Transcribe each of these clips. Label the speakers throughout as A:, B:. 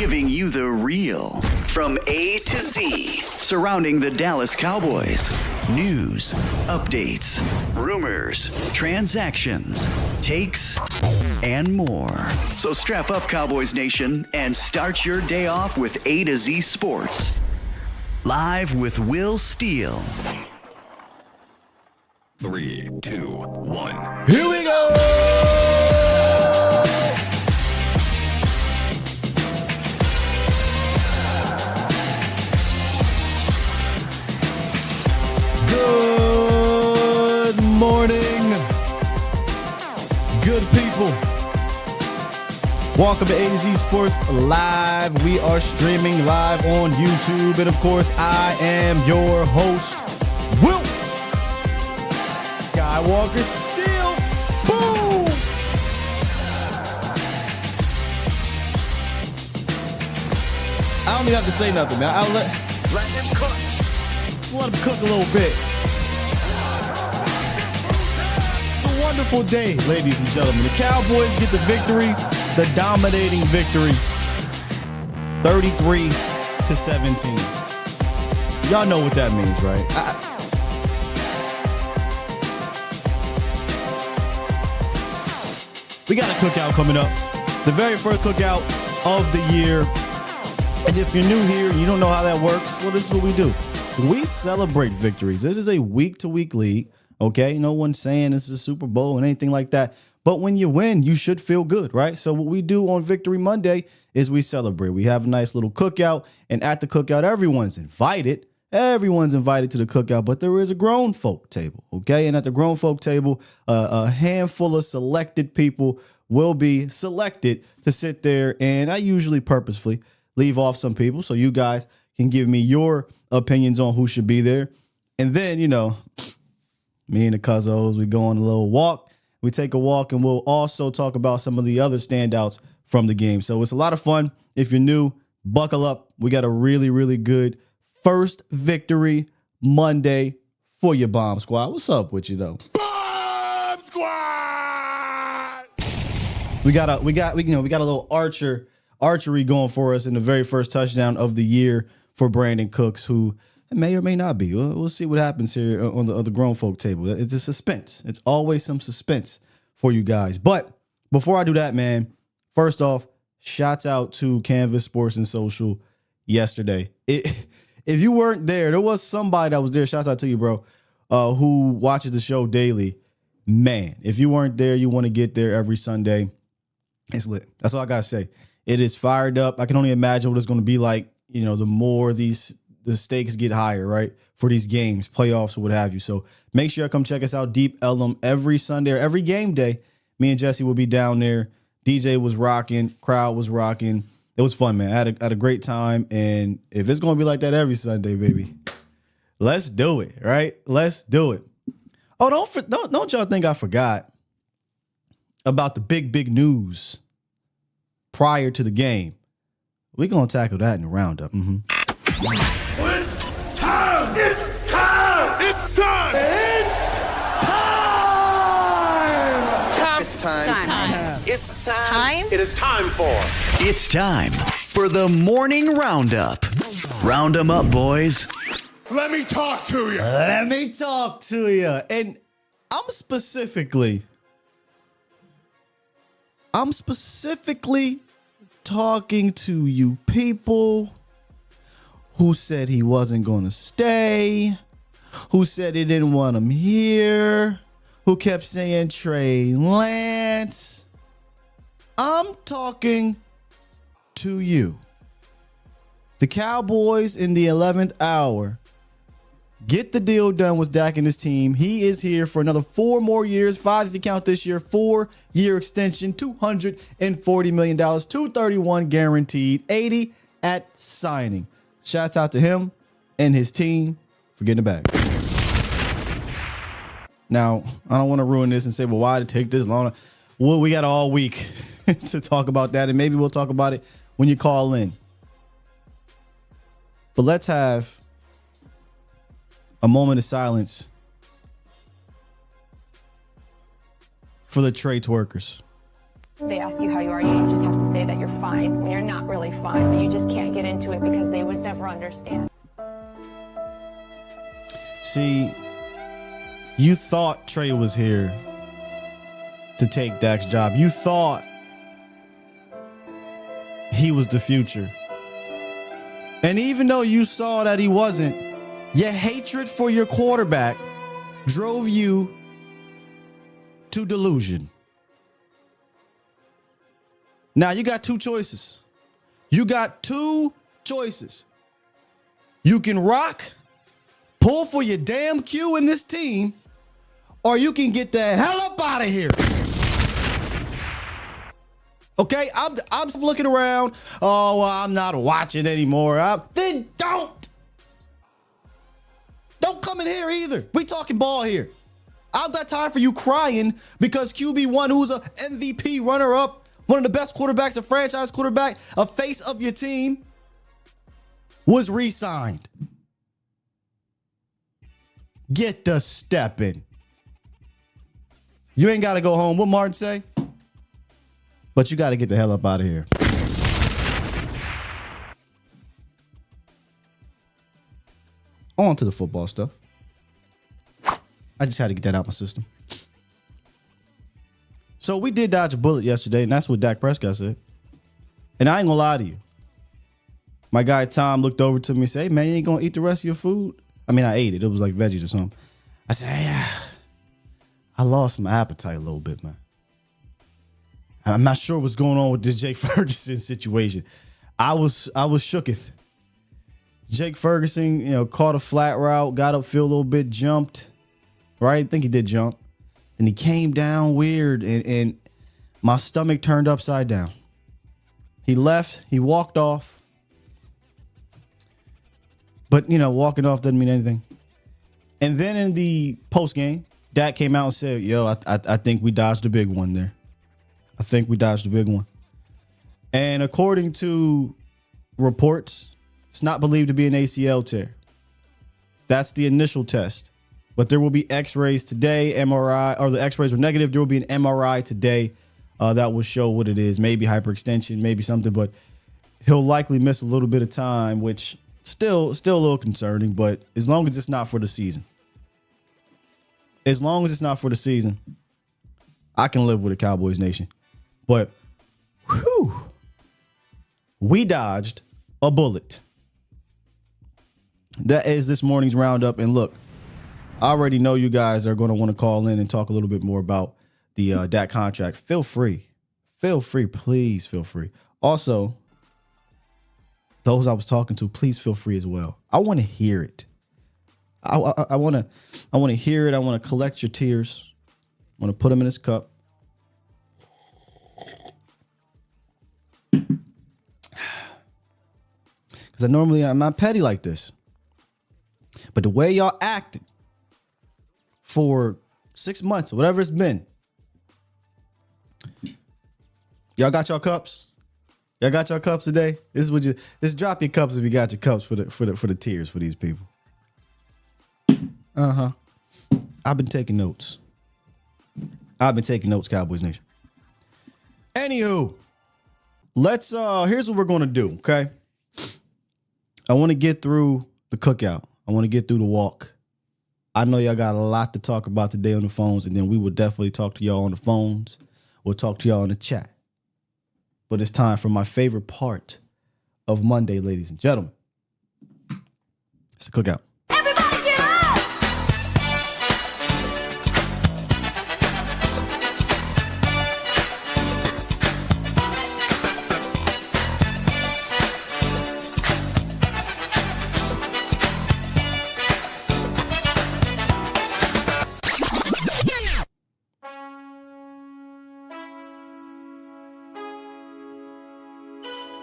A: giving you the real from A to Z surrounding the Dallas Cowboys. News, updates, rumors, transactions, takes, and more. So strap up, Cowboys Nation, and start your day off with A to Z Sports. Live with Will Steele.
B: 3, 2, 1.
C: Here we go! Good morning, good people. Welcome to A to Z Sports Live. We are streaming live on YouTube. And of course, I am your host, Will Skywalker Steele. Boom! I don't even have to say nothing, man. I'll let him cook. Just let him cook a little bit. It's a wonderful day, ladies and gentlemen. The Cowboys get the victory, the dominating victory, 33-17. Y'all know what that means, right? We got a cookout coming up. The very first cookout of the year. And if you're new here and you don't know how that works, well, this is what we do. We celebrate victories. This is a week-to-week league, okay? No one's saying this is a Super Bowl and anything like that. But when you win, you should feel good, right? So what we do on Victory Monday is we celebrate. We have a nice little cookout, and at the cookout, everyone's invited. Everyone's invited to the cookout, but there is a grown folk table, okay? And at the grown folk table, a handful of selected people will be selected to sit there, and I usually purposefully leave off some people so you guys can give me your opinions on who should be there. And then, you know, me and the Cuzzos, we go on a little walk. We take a walk, and we'll also talk about some of the other standouts from the game. So it's a lot of fun. If you're new, buckle up. We got a really, really good first Victory Monday for your Bomb Squad. What's up with you, though?
B: Bomb Squad!
C: We got a little archery going for us in the very first touchdown of the year for Brandon Cooks, who may or may not be. We'll see what happens here on the grown folk table. It's a suspense. It's always some suspense for you guys. But before I do that, man, first off, shouts out to Canvas Sports and Social yesterday. If you weren't there was somebody that was there. Shouts out to you, bro, who watches the show daily. Man, if you weren't there, you want to get there every Sunday. It's lit. That's all I got to say. It is fired up. I can only imagine what it's going to be like, you know, the more the stakes get higher, right, for these games, playoffs, or what have you. So make sure you come check us out, Deep Ellum, every Sunday or every game day. Me and Jesse will be down there. DJ was rocking. Crowd was rocking. It was fun, man. I had a great time. And if it's going to be like that every Sunday, baby, let's do it, right? Let's do it. Oh, don't y'all think I forgot about the big news prior to the game. We're going to tackle that in the roundup. Mm-hmm.
B: It's time! It's time! It's time!
D: It's time.
E: It's time.
D: It is time for.
A: It's time for the morning roundup. Round 'em up, boys.
B: Let me talk to you.
C: Let me talk to you. And I'm specifically talking to you people who said he wasn't going to stay, who said he didn't want him here, who kept saying Trey Lance. I'm talking to you. The Cowboys in the 11th hour get the deal done with Dak and his team. He is here for another 4 more years, 5 if you count this year, 4-year extension, $240 million, $231 guaranteed, 80 at signing. Shouts out to him and his team for getting it back. Now, I don't want to ruin this and say, well, why did it take this long? Well, we got all week to talk about that, and maybe we'll talk about it when you call in. But let's have a moment of silence for the Trey twerkers.
E: They ask you how you are, you just have to say that you're fine when you're not really fine, but you just can't get into it because they would never understand.
C: See, you thought Trey was here to take Dak's job. You thought he was the future. And even though you saw that he wasn't, your hatred for your quarterback drove you to delusion. Now you got two choices. You got two choices. You can rock, pull for your damn Q in this team, or you can get the hell up out of here. Okay, I'm looking around. Oh, well, I'm not watching anymore. Then don't come in here either. We talking ball here. I've got time for you crying because QB1, who's a MVP runner-up, one of the best quarterbacks, a franchise quarterback, a face of your team, was re-signed. Get the step in. You ain't got to go home. What Martin say? But you got to get the hell up out of here. On to the football stuff. I just had to get that out my system. So we did dodge a bullet yesterday, and that's what Dak Prescott said. And I ain't gonna lie to you. My guy Tom looked over to me and said, "Hey man, you ain't gonna eat the rest of your food?" I mean, I ate it. It was like veggies or something. I said, "Hey, I lost my appetite a little bit, man. I'm not sure what's going on with this Jake Ferguson situation. I was shooketh. Jake Ferguson, caught a flat route, got upfield a little bit, jumped. Right? I think he did jump. And he came down weird, and my stomach turned upside down. He left. He walked off. But, walking off doesn't mean anything. And then in the post game, Dak came out and said, I think we dodged a big one there. I think we dodged a big one. And according to reports, it's not believed to be an ACL tear. That's the initial test. But there will be x-rays today, MRI, or the x-rays were negative. There will be an MRI today that will show what it is. Maybe hyperextension, maybe something, but he'll likely miss a little bit of time, which still a little concerning, but as long as it's not for the season. As long as it's not for the season, I can live with a Cowboys Nation. But, we dodged a bullet. That is this morning's roundup. And look, I already know you guys are going to want to call in and talk a little bit more about the Dak contract. Feel free. Please feel free. Also, those I was talking to, please feel free as well. I want to hear it. I want to hear it. I want to collect your tears. I want to put them in this cup. Because I'm not petty like this. But the way y'all acted for 6 months or whatever it's been, y'all got your cups. Y'all got your cups today. This is what you just drop your cups if you got your cups for the tears for these people. I've been taking notes. Cowboys Nation. Anywho, let's here's what we're gonna do, okay? I want to get through the cookout. I want to get through the walk. I know y'all got a lot to talk about today on the phones, and then we will definitely talk to y'all on the phones. We'll talk to y'all in the chat. But it's time for my favorite part of Monday, ladies and gentlemen. It's the cookout.
F: Everybody get up!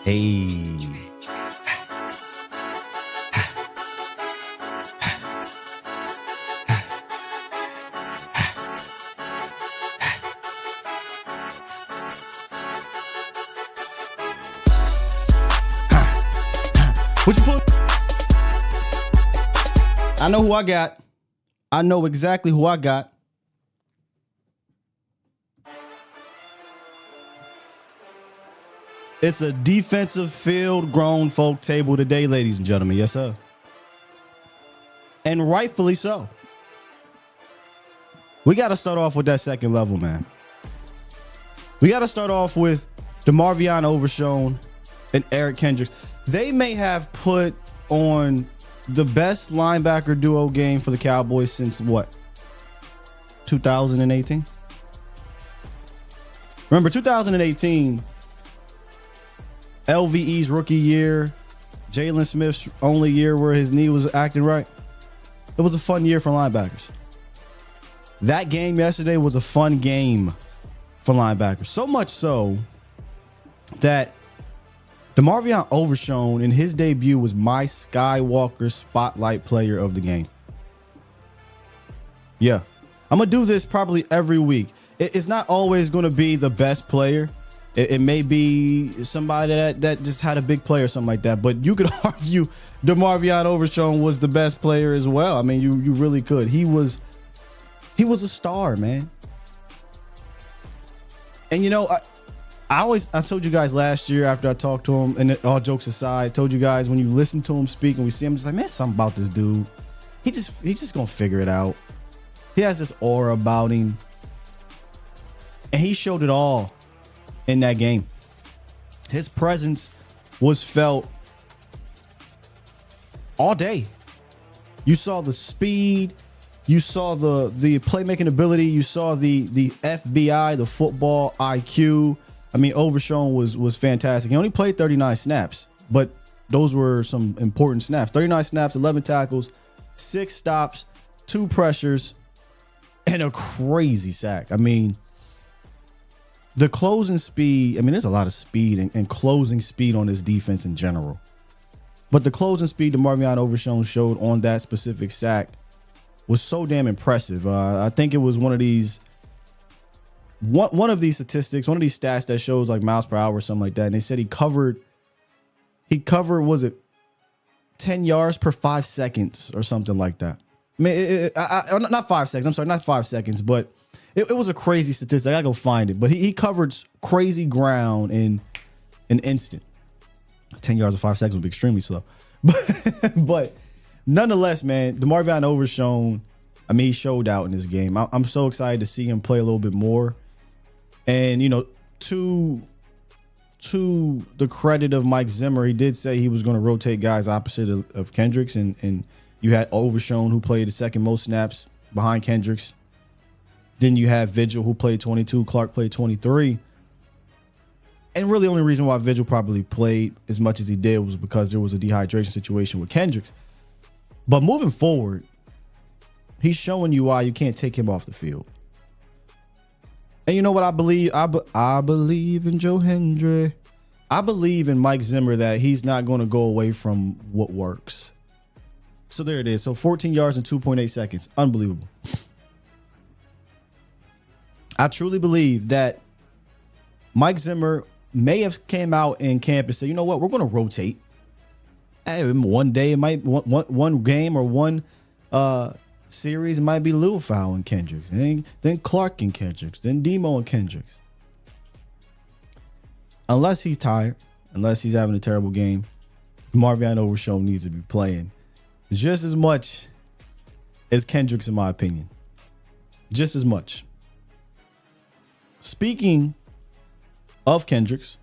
C: Hey. What you put? I know who I got. I know exactly who I got. It's a defensive field grown folk table today, ladies and gentlemen. Yes, sir. And rightfully so. We got to start off with that second level, man. We got to start off with DeMarvion Overshown and Eric Kendricks. They may have put on the best linebacker duo game for the Cowboys since what? 2018? Remember, 2018, LVE's rookie year, Jalen Smith's only year where his knee was acting right. It was a fun year for linebackers. That game yesterday was a fun game for linebackers. So much so that DeMarvion Overshown in his debut was my Skywalker spotlight player of the game. Yeah. I'm going to do this probably every week. It's not always going to be the best player. It may be somebody that just had a big play or something like that. But you could argue DeMarvion Overshown was the best player as well. I mean, you really could. He was a star, man. And you know, I told you guys last year after I talked to him, and all jokes aside, I told you guys when you listen to him speak and we see him, just like, man, something about this dude. He's just gonna figure it out. He has this aura about him. And he showed it all in that game. His presence was felt all day. You saw the speed, you saw the playmaking ability, you saw the FBI, the football IQ. I mean, Overshown was fantastic. He only played 39 snaps, but those were some important snaps. 39 snaps, 11 tackles, 6 stops, 2 pressures, and a crazy sack. I mean, the closing speed, I mean, there's a lot of speed and closing speed on this defense in general. But the closing speed DeMarvion Overshown showed on that specific sack was so damn impressive. I think it was one of these statistics, one of these stats that shows like miles per hour or something like that. And they said he covered, was it 10 yards per 5 seconds or something like that? I mean, not 5 seconds. I'm sorry, not 5 seconds, but it was a crazy statistic. I gotta go find it. But he covered crazy ground in an instant. 10 yards or 5 seconds would be extremely slow. But nonetheless, man, DeMarvion Overshown, I mean, he showed out in this game. I'm so excited to see him play a little bit more. And, you know, to the credit of Mike Zimmer, he did say he was going to rotate guys opposite of Kendricks. And you had Overshown, who played the second most snaps behind Kendricks. Then you have Vigil, who played 22. Clark played 23. And really the only reason why Vigil probably played as much as he did was because there was a dehydration situation with Kendricks. But moving forward, he's showing you why you can't take him off the field. And you know what I believe? I believe in Joe Hendry. I believe in Mike Zimmer that he's not going to go away from what works. So there it is. So 14 yards in 2.8 seconds. Unbelievable. I truly believe that Mike Zimmer may have came out in camp and said, you know what, we're going to rotate. Hey, one day it might one game or one series might be Lil Fowl and Kendricks, and then Clark and Kendricks, then Demo and Kendricks. Unless he's tired, unless he's having a terrible game, DeMarvion Overshown needs to be playing just as much as Kendricks, in my opinion. Just as much. Speaking of Kendricks,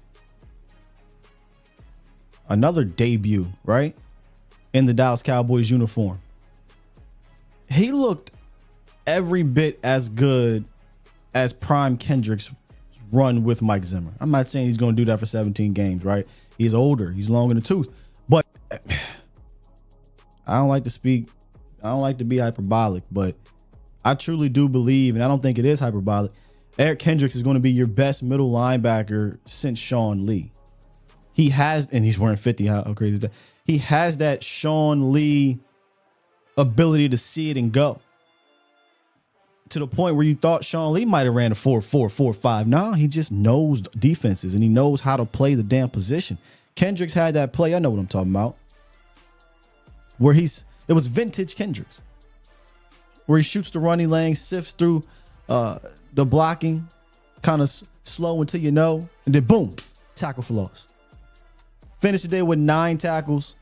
C: another debut, right? In the Dallas Cowboys uniform. He looked every bit as good as prime Kendricks run with Mike Zimmer. I'm not saying he's going to do that for 17 games, right? He's older. He's long in the tooth. But I don't like to speak. I don't like to be hyperbolic, but I truly do believe, and I don't think it is hyperbolic, Eric Kendricks is going to be your best middle linebacker since Sean Lee. He has, and he's wearing 50. How crazy is that? He has that Sean Lee ability to see it and go. To the point where you thought Sean Lee might have ran a 4-4, 4-5. No, he just knows defenses and he knows how to play the damn position. Kendricks had that play. I know what I'm talking about. Where it was vintage Kendricks. Where he shoots the running lane, sifts through the blocking, kind of slow until you know, and then boom, tackle for loss. Finished the day with 9 tackles,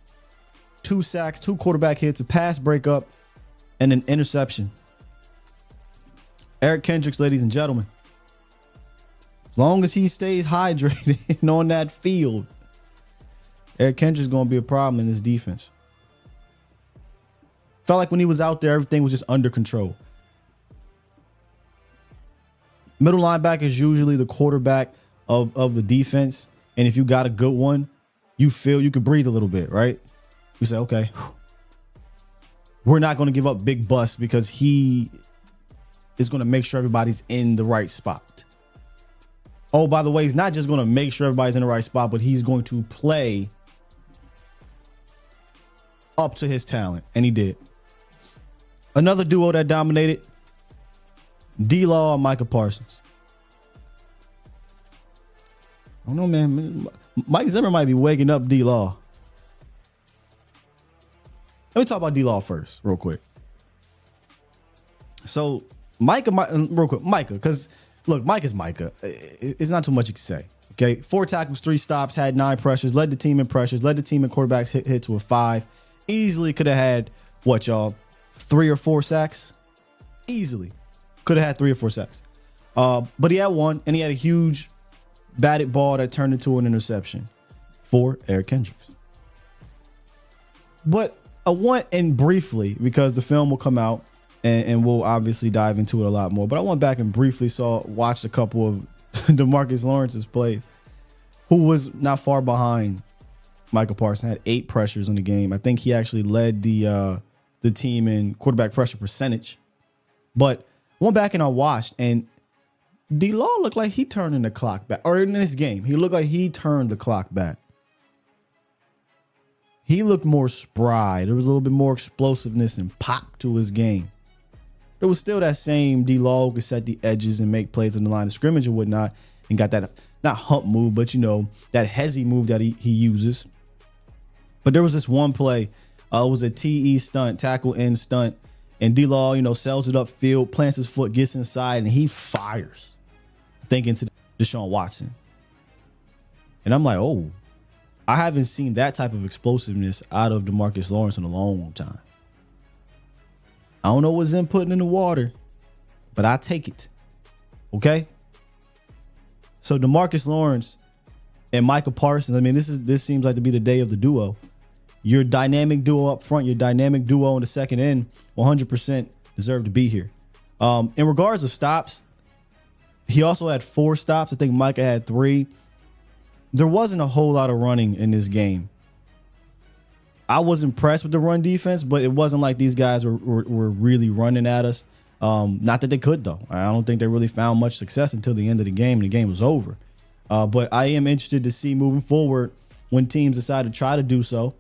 C: 2 sacks, 2 quarterback hits, a pass breakup, and an interception. Eric Kendricks, ladies and gentlemen, as long as he stays hydrated on that field, Eric Kendricks is going to be a problem in this defense. Felt like when he was out there, everything was just under control. Middle linebacker is usually the quarterback of the defense. And if you got a good one, you feel you could breathe a little bit, right? You say, okay, we're not going to give up big busts because he is going to make sure everybody's in the right spot. Oh, by the way, he's not just going to make sure everybody's in the right spot, but he's going to play up to his talent. And he did. Another duo that dominated, D-Law and Micah Parsons. I don't know, man. Mike Zimmer might be waking up D-Law. Let me talk about D-Law first, real quick. So, Micah, because, look, Mike is Micah. It's not too much you can say. Okay, 4 tackles, 3 stops, had 9 pressures, led the team in pressures, led the team in quarterbacks hit to a 5. Easily could have had, 3 or 4 sacks? Easily. Could have had 3 or 4 sacks. But he had 1, and he had a huge batted ball that turned into an interception for Eric Kendricks. But I want, and briefly, because the film will come out, and we'll obviously dive into it a lot more, but I went back and briefly watched a couple of DeMarcus Lawrence's plays, who was not far behind Micah Parsons, had 8 pressures in the game. I think he actually led the team in quarterback pressure percentage. But I went back and I watched, and D-Law looked like he turning the clock back. Or in this game, he looked like he turned the clock back. He looked more spry. There was a little bit more explosiveness and pop to his game. There was still that same D-Law who could set the edges and make plays in the line of scrimmage and whatnot, and got that, not hump move, but that hezzy move that he uses. But there was this one play. It was a TE stunt, tackle end stunt, and D-Law, sells it upfield, plants his foot, gets inside, and he fires, I think, into Deshaun Watson. And I'm like, oh, I haven't seen that type of explosiveness out of DeMarcus Lawrence in a long time. I don't know what's inputting in the water, but I take it. Okay? So DeMarcus Lawrence and Micah Parsons, I mean, this seems like to be the day of the duo. Your dynamic duo up front, your dynamic duo in the second end, 100% deserve to be here. In regards of stops, he also had 4 stops. I think Micah had 3. There wasn't a whole lot of running in this game. I was impressed with the run defense, but it wasn't like these guys were really running at us. Not that they could, though. I don't think they really found much success until the end of the game, and the game was over. But I am interested to see moving forward when teams decide to try to do so,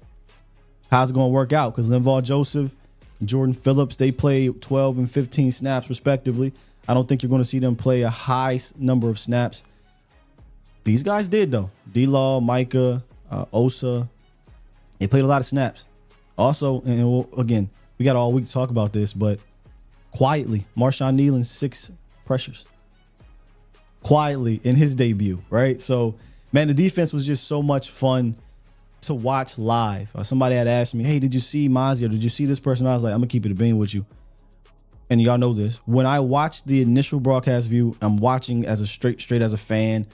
C: how's it going to work out? Because Linval Joseph, Jordan Phillips, they play 12 and 15 snaps respectively. I don't think you're going to see them play a high number of snaps. These guys did, though. D-Law, Micah, Osa, they played a lot of snaps. Also, and again, we got all week to talk about this, but quietly, Marshawn Nealon, 6 pressures. Quietly in his debut, right? So, man, the defense was just so much fun to watch live. Somebody had asked me, hey, did you see Mozzie or did you see this person? I was like, I'm gonna keep it a bean with you. And y'all know this. When I watch the initial broadcast view, I'm watching as a straight as a fan,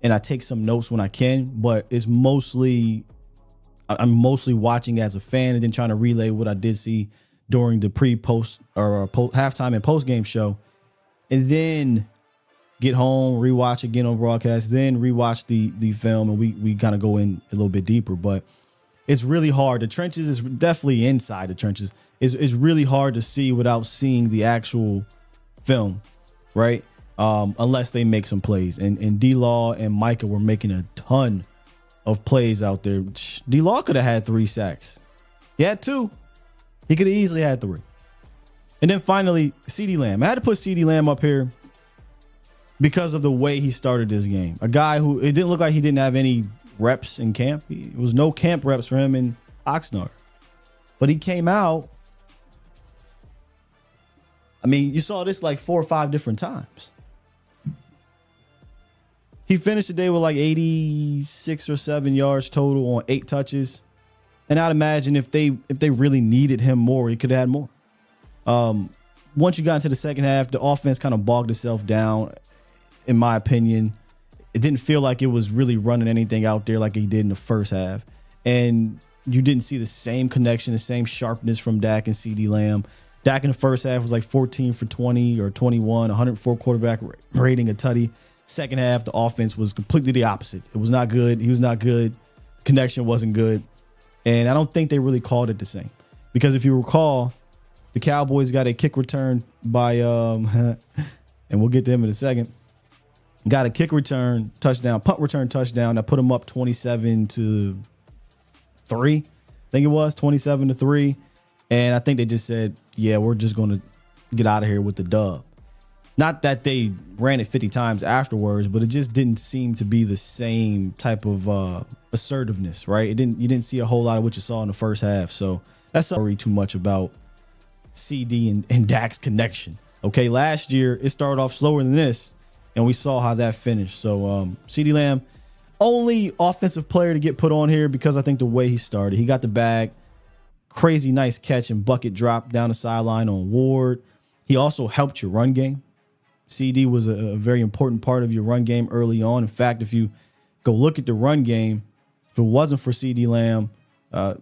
C: and I take some notes when I can, but I'm mostly watching as a fan and then trying to relay what I did see during the pre-post or halftime and post-game show, and then get home, rewatch again on broadcast, then rewatch the film, and we kind of go in a little bit deeper. But it's really hard. The trenches is definitely inside the trenches. It's really hard to see without seeing the actual film, right? Unless they make some plays. And D-Law and Micah were making a ton of plays out there. D-Law could have had 3 sacks. He had 2. He could have easily had 3. And then finally, CeeDee Lamb. I had to put CeeDee Lamb up here because of the way he started this game. A guy who, it didn't look like he didn't have any reps in camp. It was no camp reps for him in Oxnard. But he came out. I mean, you saw this like 4 or 5 different times. He finished the day with like 86 or 7 yards total on 8 touches. And I'd imagine if they really needed him more, he could have had more. Once you got into the second half, the offense kind of bogged itself down, in my opinion. It didn't feel like it was really running anything out there like he did in the first half. And you didn't see the same connection, the same sharpness from Dak and CeeDee Lamb. Dak in the first half was like 14 for 20 or 21, 104 quarterback rating, a tutty. Second half, the offense was completely the opposite. It was not good. He was not good. Connection wasn't good. And I don't think they really called it the same. Because if you recall, the Cowboys got a kick return by, and we'll get to him in a second. Got a kick return touchdown, punt return touchdown that put them up 27-3. I think it was 27-3. And I think they just said, yeah, we're just going to get out of here with the dub. Not that they ran it 50 times afterwards, but it just didn't seem to be the same type of assertiveness, right? You didn't see a whole lot of what you saw in the first half. So that's not worry too much about CD and Dak's connection. Okay, last year it started off slower than this, and we saw how that finished. So CeeDee Lamb, only offensive player to get put on here because I think the way he started, he got the bag, crazy nice catch and bucket drop down the sideline on Ward. He also helped your run game. CD was a very important part of your run game early on. In fact, if you go look at the run game, if it wasn't for CeeDee Lamb,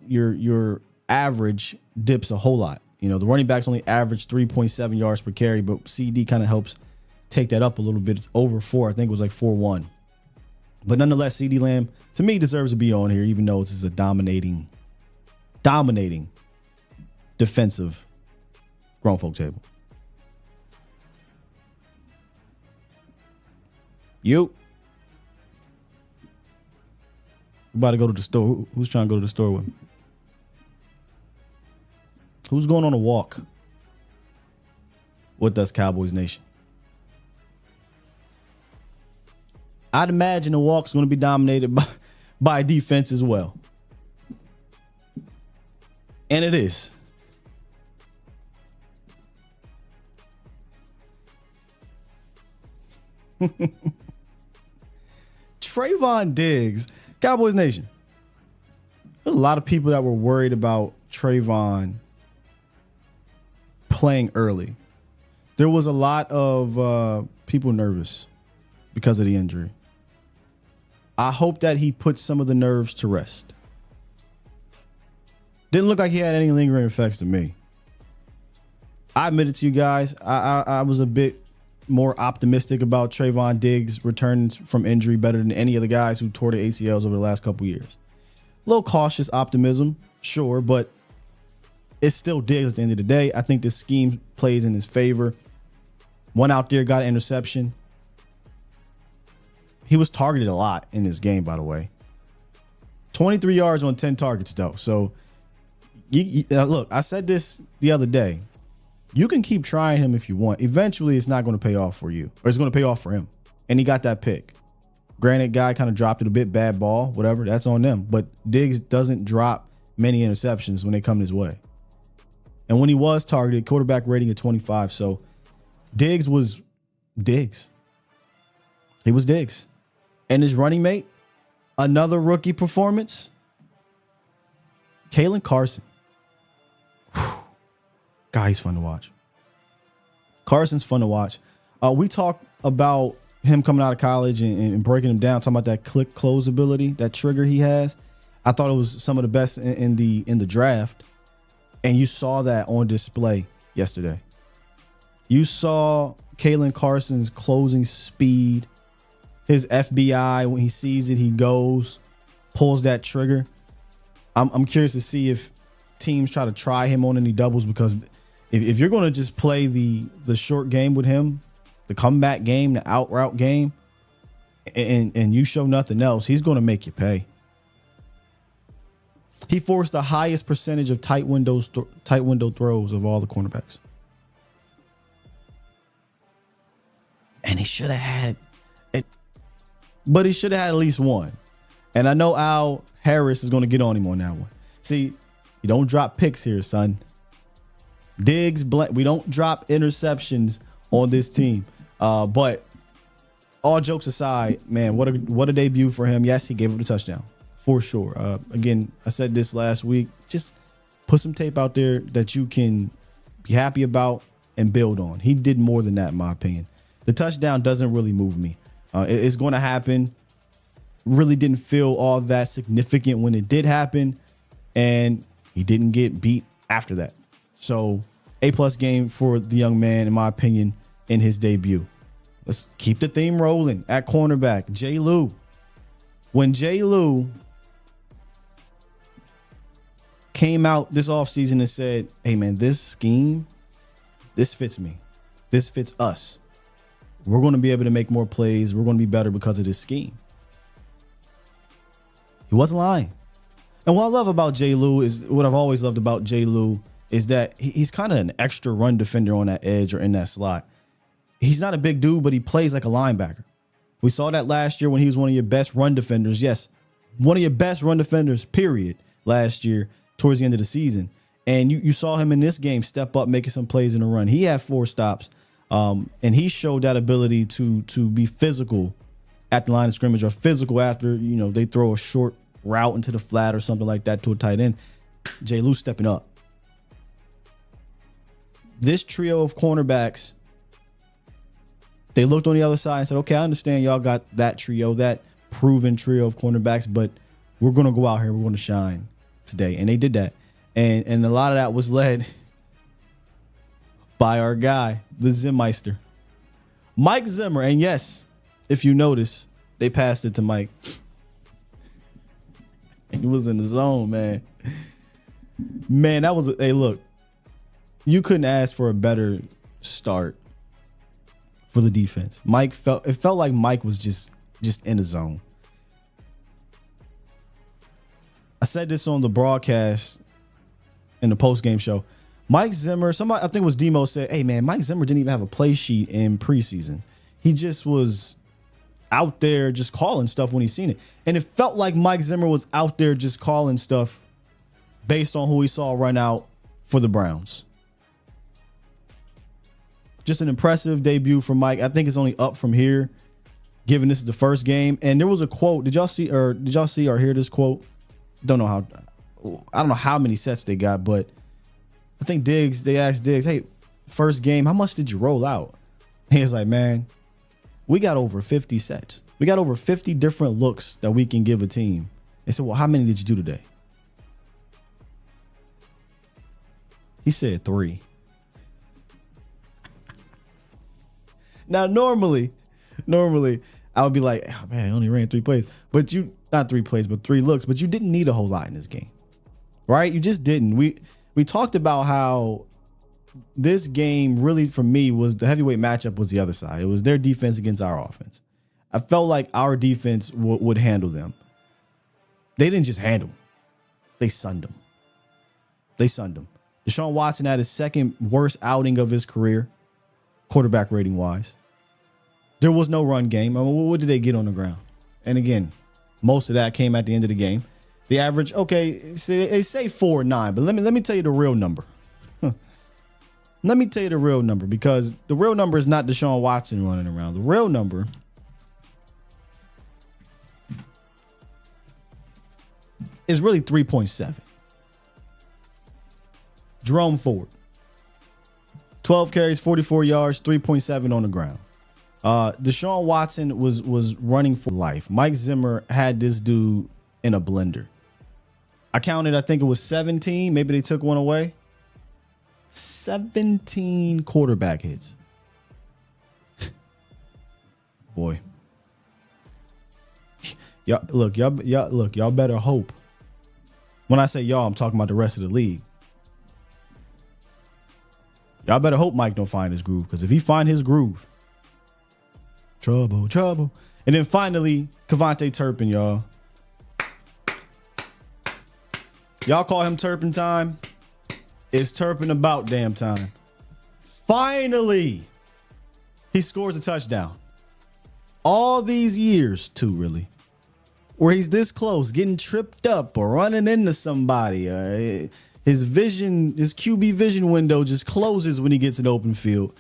C: your average dips a whole lot. You know, the running backs only average 3.7 yards per carry, but CD kind of helps take that up a little bit. It's over 4. I think it was like 4-1. But nonetheless, CeeDee Lamb, to me, deserves to be on here, even though this is a dominating defensive grown folk table. You about to go to the store. Who's trying to go to the store with me? Who's going on a walk with us, Cowboys Nation? I'd imagine the walk's going to be dominated by defense as well. And it is. Trayvon Diggs, Cowboys Nation. There's a lot of people that were worried about Trayvon playing early. There was a lot of people nervous because of the injury. I hope that he put some of the nerves to rest. Didn't look like he had any lingering effects to me. I admit it to you guys. I was a bit more optimistic about Trayvon Diggs returning from injury better than any of the guys who tore the ACLs over the last couple years. A little cautious optimism, sure, but it's still Diggs at the end of the day. I think this scheme plays in his favor. Went out there, got an interception. He was targeted a lot in this game, by the way. 23 yards on 10 targets, though. So, look, I said this the other day. You can keep trying him if you want. Eventually, it's not going to pay off for you, or it's going to pay off for him. And he got that pick. Granted, guy kind of dropped it a bit, bad ball, whatever. That's on them. But Diggs doesn't drop many interceptions when they come his way. And when he was targeted, quarterback rating of 25. So Diggs was Diggs. He was Diggs. And his running mate, another rookie performance, Kalen Carson. Whew. God, he's fun to watch. Carson's fun to watch. We talk about him coming out of college and breaking him down, talking about that click close ability, that trigger he has. I thought it was some of the best in the draft. And you saw that on display yesterday. You saw Kalen Carson's closing speed, his FBI. When he sees it, he goes, pulls that trigger. I'm curious to see if teams try him on any doubles, because if you're going to just play the short game with him, the comeback game, the out route game, and you show nothing else, he's going to make you pay. He forced the highest percentage of tight window throws of all the cornerbacks. And he should have had it, but he should have had at least one. And I know Al Harris is going to get on him on that one. See, you don't drop picks here, son. Diggs, we don't drop interceptions on this team. But all jokes aside, man, what a debut for him. Yes, he gave up the touchdown for sure. Again, I said this last week. Just put some tape out there that you can be happy about and build on. He did more than that, in my opinion. The touchdown doesn't really move me. It's going to happen. Really didn't feel all that significant when it did happen, and he didn't get beat after that. So A+ game for the young man, in my opinion, in his debut. Let's keep the theme rolling at cornerback. J. Lou. When J. Lou came out this offseason and said, hey, man, this scheme, this fits me. This fits us. We're going to be able to make more plays. We're going to be better because of this scheme. He wasn't lying. And what I love about J. Lou is what I've always loved about J. Lou is that he's kind of an extra run defender on that edge or in that slot. He's not a big dude, but he plays like a linebacker. We saw that last year when he was one of your best run defenders. Yes, one of your best run defenders, period, last year towards the end of the season. And you saw him in this game step up, making some plays in the run. He had 4 stops, and he showed that ability to be physical at the line of scrimmage or physical after, they throw a short route into the flat or something like that to a tight end. J. Lou stepping up. This trio of cornerbacks, they looked on the other side and said, okay, I understand y'all got that trio, that proven trio of cornerbacks, but we're going to go out here. We're going to shine today. And they did that. And a lot of that was led by our guy, the Zimmeister, Mike Zimmer. And yes, if you notice, they passed it to Mike. He was in the zone, man. Man, that was hey, look, you couldn't ask for a better start for the defense. It felt like Mike was just in the zone. I said this on the broadcast in the post-game show. Mike Zimmer, somebody, I think it was Demo, said, hey man, Mike Zimmer didn't even have a play sheet in preseason. He just was out there just calling stuff when he seen it. And it felt like Mike Zimmer was out there just calling stuff based on who he saw run out for the Browns. Just an impressive debut for Mike. I think it's only up from here, given this is the first game. And there was a quote. Did y'all see or hear this quote? I don't know how many sets they got, but I think they asked Diggs, hey, first game, how much did you roll out? And he's like, man, we got over 50 sets. We got over 50 different looks that we can give a team. They said, well, how many did you do today? He said 3. Now, normally, I would be like, oh, man, I only ran 3 plays. But not 3 plays, but 3 looks. But you didn't need a whole lot in this game, right? You just didn't. We talked about how this game really, for me, was the heavyweight matchup was the other side. It was their defense against our offense. I felt like our defense would handle them. They didn't just handle them. They sunned them. Deshaun Watson had his second worst outing of his career, quarterback rating wise. There was no run game. I mean, what did they get on the ground? And again, most of that came at the end of the game. The average, okay, they say 4-9, but let me tell you the real number. Let me tell you the real number, because the real number is not Deshaun Watson running around. The real number is really 3.7. Jerome Ford, 12 carries, 44 yards, 3.7 on the ground. Deshaun Watson was running for life. Mike Zimmer had this dude in a blender. I counted, I think it was 17. Maybe they took one away. 17 quarterback hits. Boy. Y'all better hope. When I say y'all, I'm talking about the rest of the league. Y'all better hope Mike don't find his groove, because if he find his groove, trouble. And then finally, Kevontae Turpin, y'all. Y'all call him Turpin time. It's Turpin about damn time. Finally, he scores a touchdown. All these years, too, really, where he's this close, getting tripped up or running into somebody. His QB vision window just closes when he gets an open field.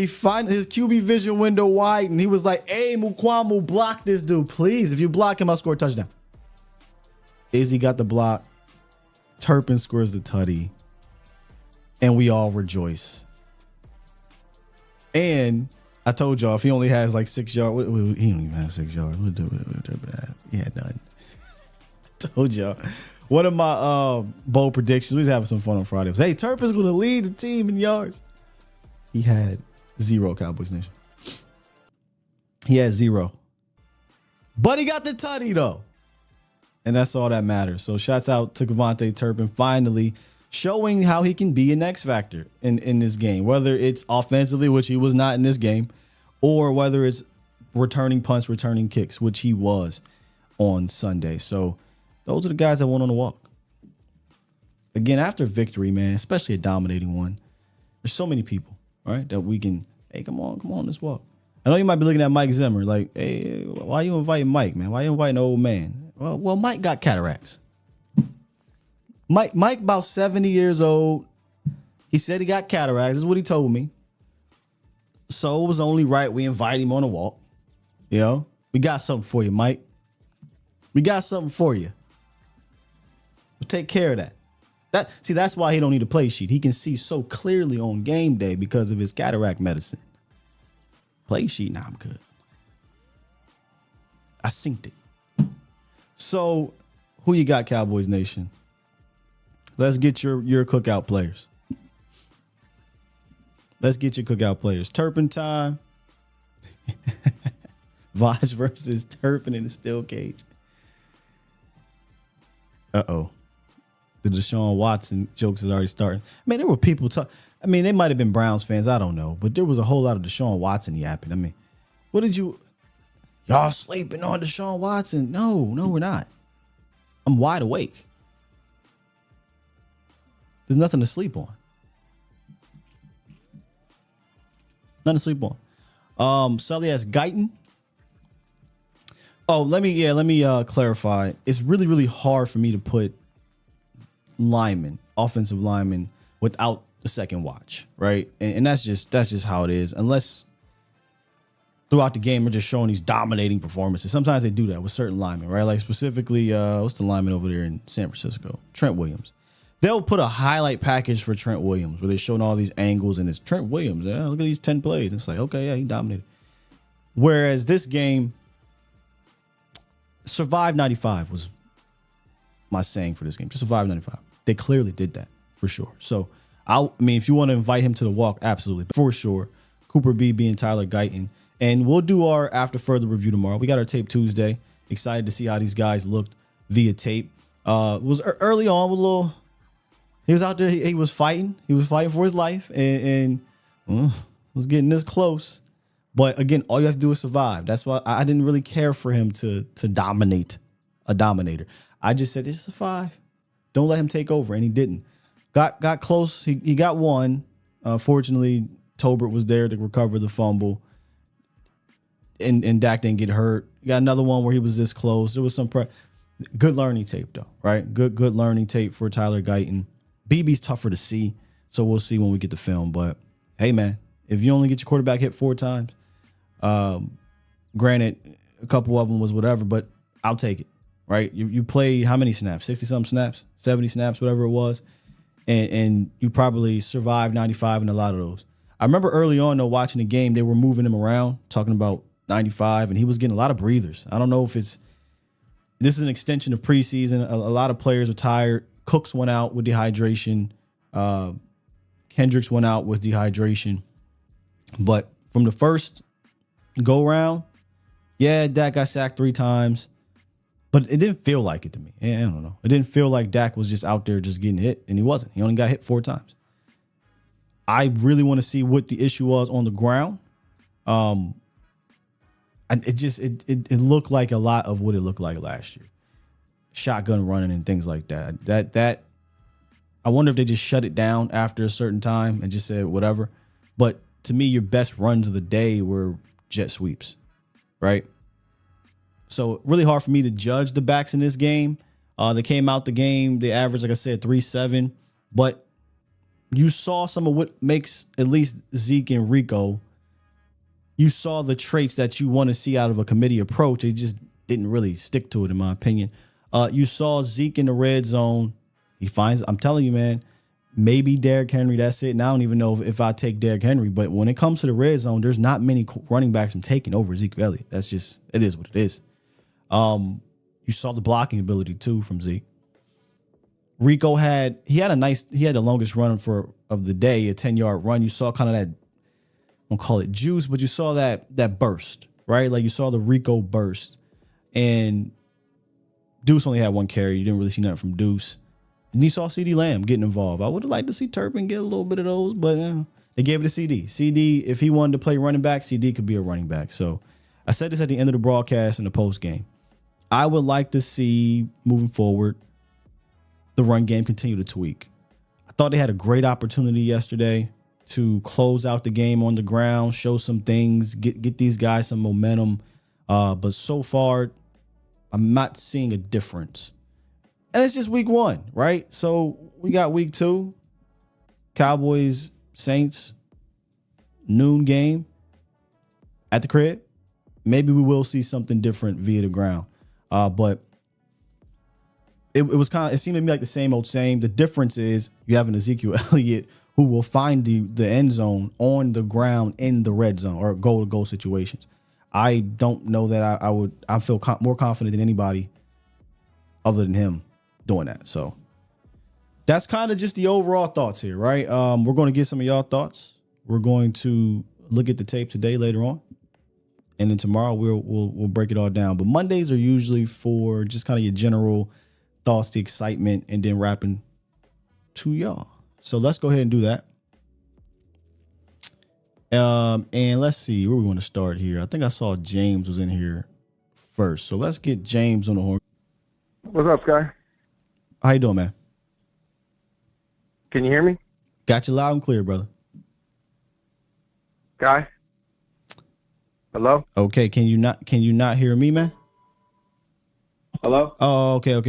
C: his QB vision window wide, and he was like, "Hey, Mukwamu, block this dude, please. If you block him, I'll score a touchdown." Izzy got the block. Turpin scores the tutty, and we all rejoice. And I told y'all, if he only has like 6 yards, he don't even have 6 yards. What Turpin have? He had none. Told y'all. One of my bold predictions, we was having some fun on Friday, was, hey, Turpin's going to lead the team in yards. He had 0, Cowboys Nation. He had 0. But he got the tutty, though. And that's all that matters. So shouts out to Kevontae Turpin finally showing how he can be an X factor in this game, whether it's offensively, which he was not in this game, or whether it's returning punts, returning kicks, which he was on Sunday. So those are the guys that went on the walk. Again, after victory, man, especially a dominating one, there's so many people, right, that we can, hey, come on, let's walk. I know you might be looking at Mike Zimmer like, hey, why you inviting Mike, man? Why you inviting an old man? Well, Mike got cataracts. Mike about 70 years old. He said he got cataracts. This is what he told me. So it was only right we invite him on a walk. You know, we got something for you, Mike. We got something for you. We'll take care of that. That's why he don't need a play sheet. He can see so clearly on game day because of his cataract medicine. Play sheet, nah, I'm good. I synced it. So, who you got, Cowboys Nation? Let's get your cookout players. Let's get your cookout players. Turpin time. Vaj versus Turpin in the steel cage. Uh-oh. The Deshaun Watson jokes is already starting. Man, there were people talk. I mean, they might have been Browns fans. I don't know. But there was a whole lot of Deshaun Watson yapping. I mean, what did you... Y'all sleeping on Deshaun Watson? No, we're not. I'm wide awake. There's nothing to sleep on. Nothing to sleep on. Sully has Guyton. Oh, let me clarify. It's really, really hard for me to put offensive linemen, without the second watch, right? And that's just how it is. Unless throughout the game, we're just showing these dominating performances. Sometimes they do that with certain linemen, right? Like specifically, what's the lineman over there in San Francisco? Trent Williams. They'll put a highlight package for Trent Williams where they're showing all these angles and it's Trent Williams. Yeah, look at these 10 plays. It's like, okay, yeah, he dominated. Whereas this game, survive 95 was my saying for this game. Just survive 95. They clearly did that for sure. So, I mean, if you want to invite him to the walk, absolutely. For sure. Cooper B being Tyler Guyton. And we'll do our after further review tomorrow. We got our tape Tuesday. Excited to see how these guys looked via tape. It was early on with a little... He was out there. He was fighting. He was fighting for his life and was getting this close. But again, all you have to do is survive. That's why I didn't really care for him to dominate a dominator. I just said, this is a 5. Don't let him take over. And he didn't. Got close. He got one. Fortunately, Tolbert was there to recover the fumble. And Dak didn't get hurt. Got another one where he was this close. There was some good learning tape, though, right? Good learning tape for Tyler Guyton. BB's tougher to see, so we'll see when we get the film. But, hey, man, if you only get your quarterback hit 4 times, granted, a couple of them was whatever, but I'll take it, right? You play how many snaps? 60-something snaps? 70 snaps, whatever it was, and you probably survived 95 in a lot of those. I remember early on, though, watching the game, they were moving him around, talking about 95, and he was getting a lot of breathers. I don't know if this is an extension of preseason. A lot of players are tired. Cooks went out with dehydration. Kendricks went out with dehydration. But from the first go round, yeah, Dak got sacked 3 times. But it didn't feel like it to me. I don't know. It didn't feel like Dak was just out there just getting hit, and he wasn't. He only got hit 4 times. I really want to see what the issue was on the ground. It looked like a lot of what it looked like last year. Shotgun running and things like that. That I wonder if they just shut it down after a certain time and just said whatever. But to me, your best runs of the day were jet sweeps, right? So really hard for me to judge the backs in this game. They came out the game, they averaged, like I said, 3.7. But you saw some of what makes at least Zeke and Rico you saw the traits that you want to see out of a committee approach. It just didn't really stick to it, in my opinion. You saw Zeke in the red zone. I'm telling you, man, maybe Derrick Henry, that's it. And I don't even know if I take Derrick Henry, but when it comes to the red zone, there's not many running backs I'm taking over Ezekiel Elliott. That's just, it is what it is. You saw the blocking ability too from Zeke. Rico had the longest run of the day, a 10-yard run. You saw kind of that, I won't call it juice, but you saw that burst, right? Like you saw the Rico burst. And Deuce only had one carry. You didn't really see nothing from Deuce. And you saw CeeDee Lamb getting involved. I would have liked to see Turpin get a little bit of those, but they gave it to CD. CD, if he wanted to play running back, CD could be a running back. So I said this at the end of the broadcast in the post game. I would like to see, moving forward, the run game continue to tweak. I thought they had a great opportunity yesterday to close out the game on the ground, show some things, get these guys some momentum. But so far, I'm not seeing a difference. And it's just week 1, right? So we got week 2, Cowboys, Saints, noon game at the crib. Maybe we will see something different via the ground. But it seemed to me like the same old same. The difference is you have an Ezekiel Elliott who will find the end zone on the ground in the red zone or goal-to-goal situations. I don't know that I feel more confident than anybody other than him doing that. So that's kind of just the overall thoughts here, right? We're going to get some of y'all thoughts. We're going to look at the tape today later on. And then tomorrow we'll break it all down. But Mondays are usually for just kind of your general thoughts, the excitement, and then rapping to y'all. So let's go ahead and do that. And let's see where we want to start here. I think I saw James was in here first. So let's get James on the horn.
F: What's up, Sky?
C: How you doing, man?
F: Can you hear me?
C: Got you loud and clear, brother.
F: Sky? Hello?
C: Okay, can you not hear me, man?
F: Hello?
C: Oh, okay. Okay.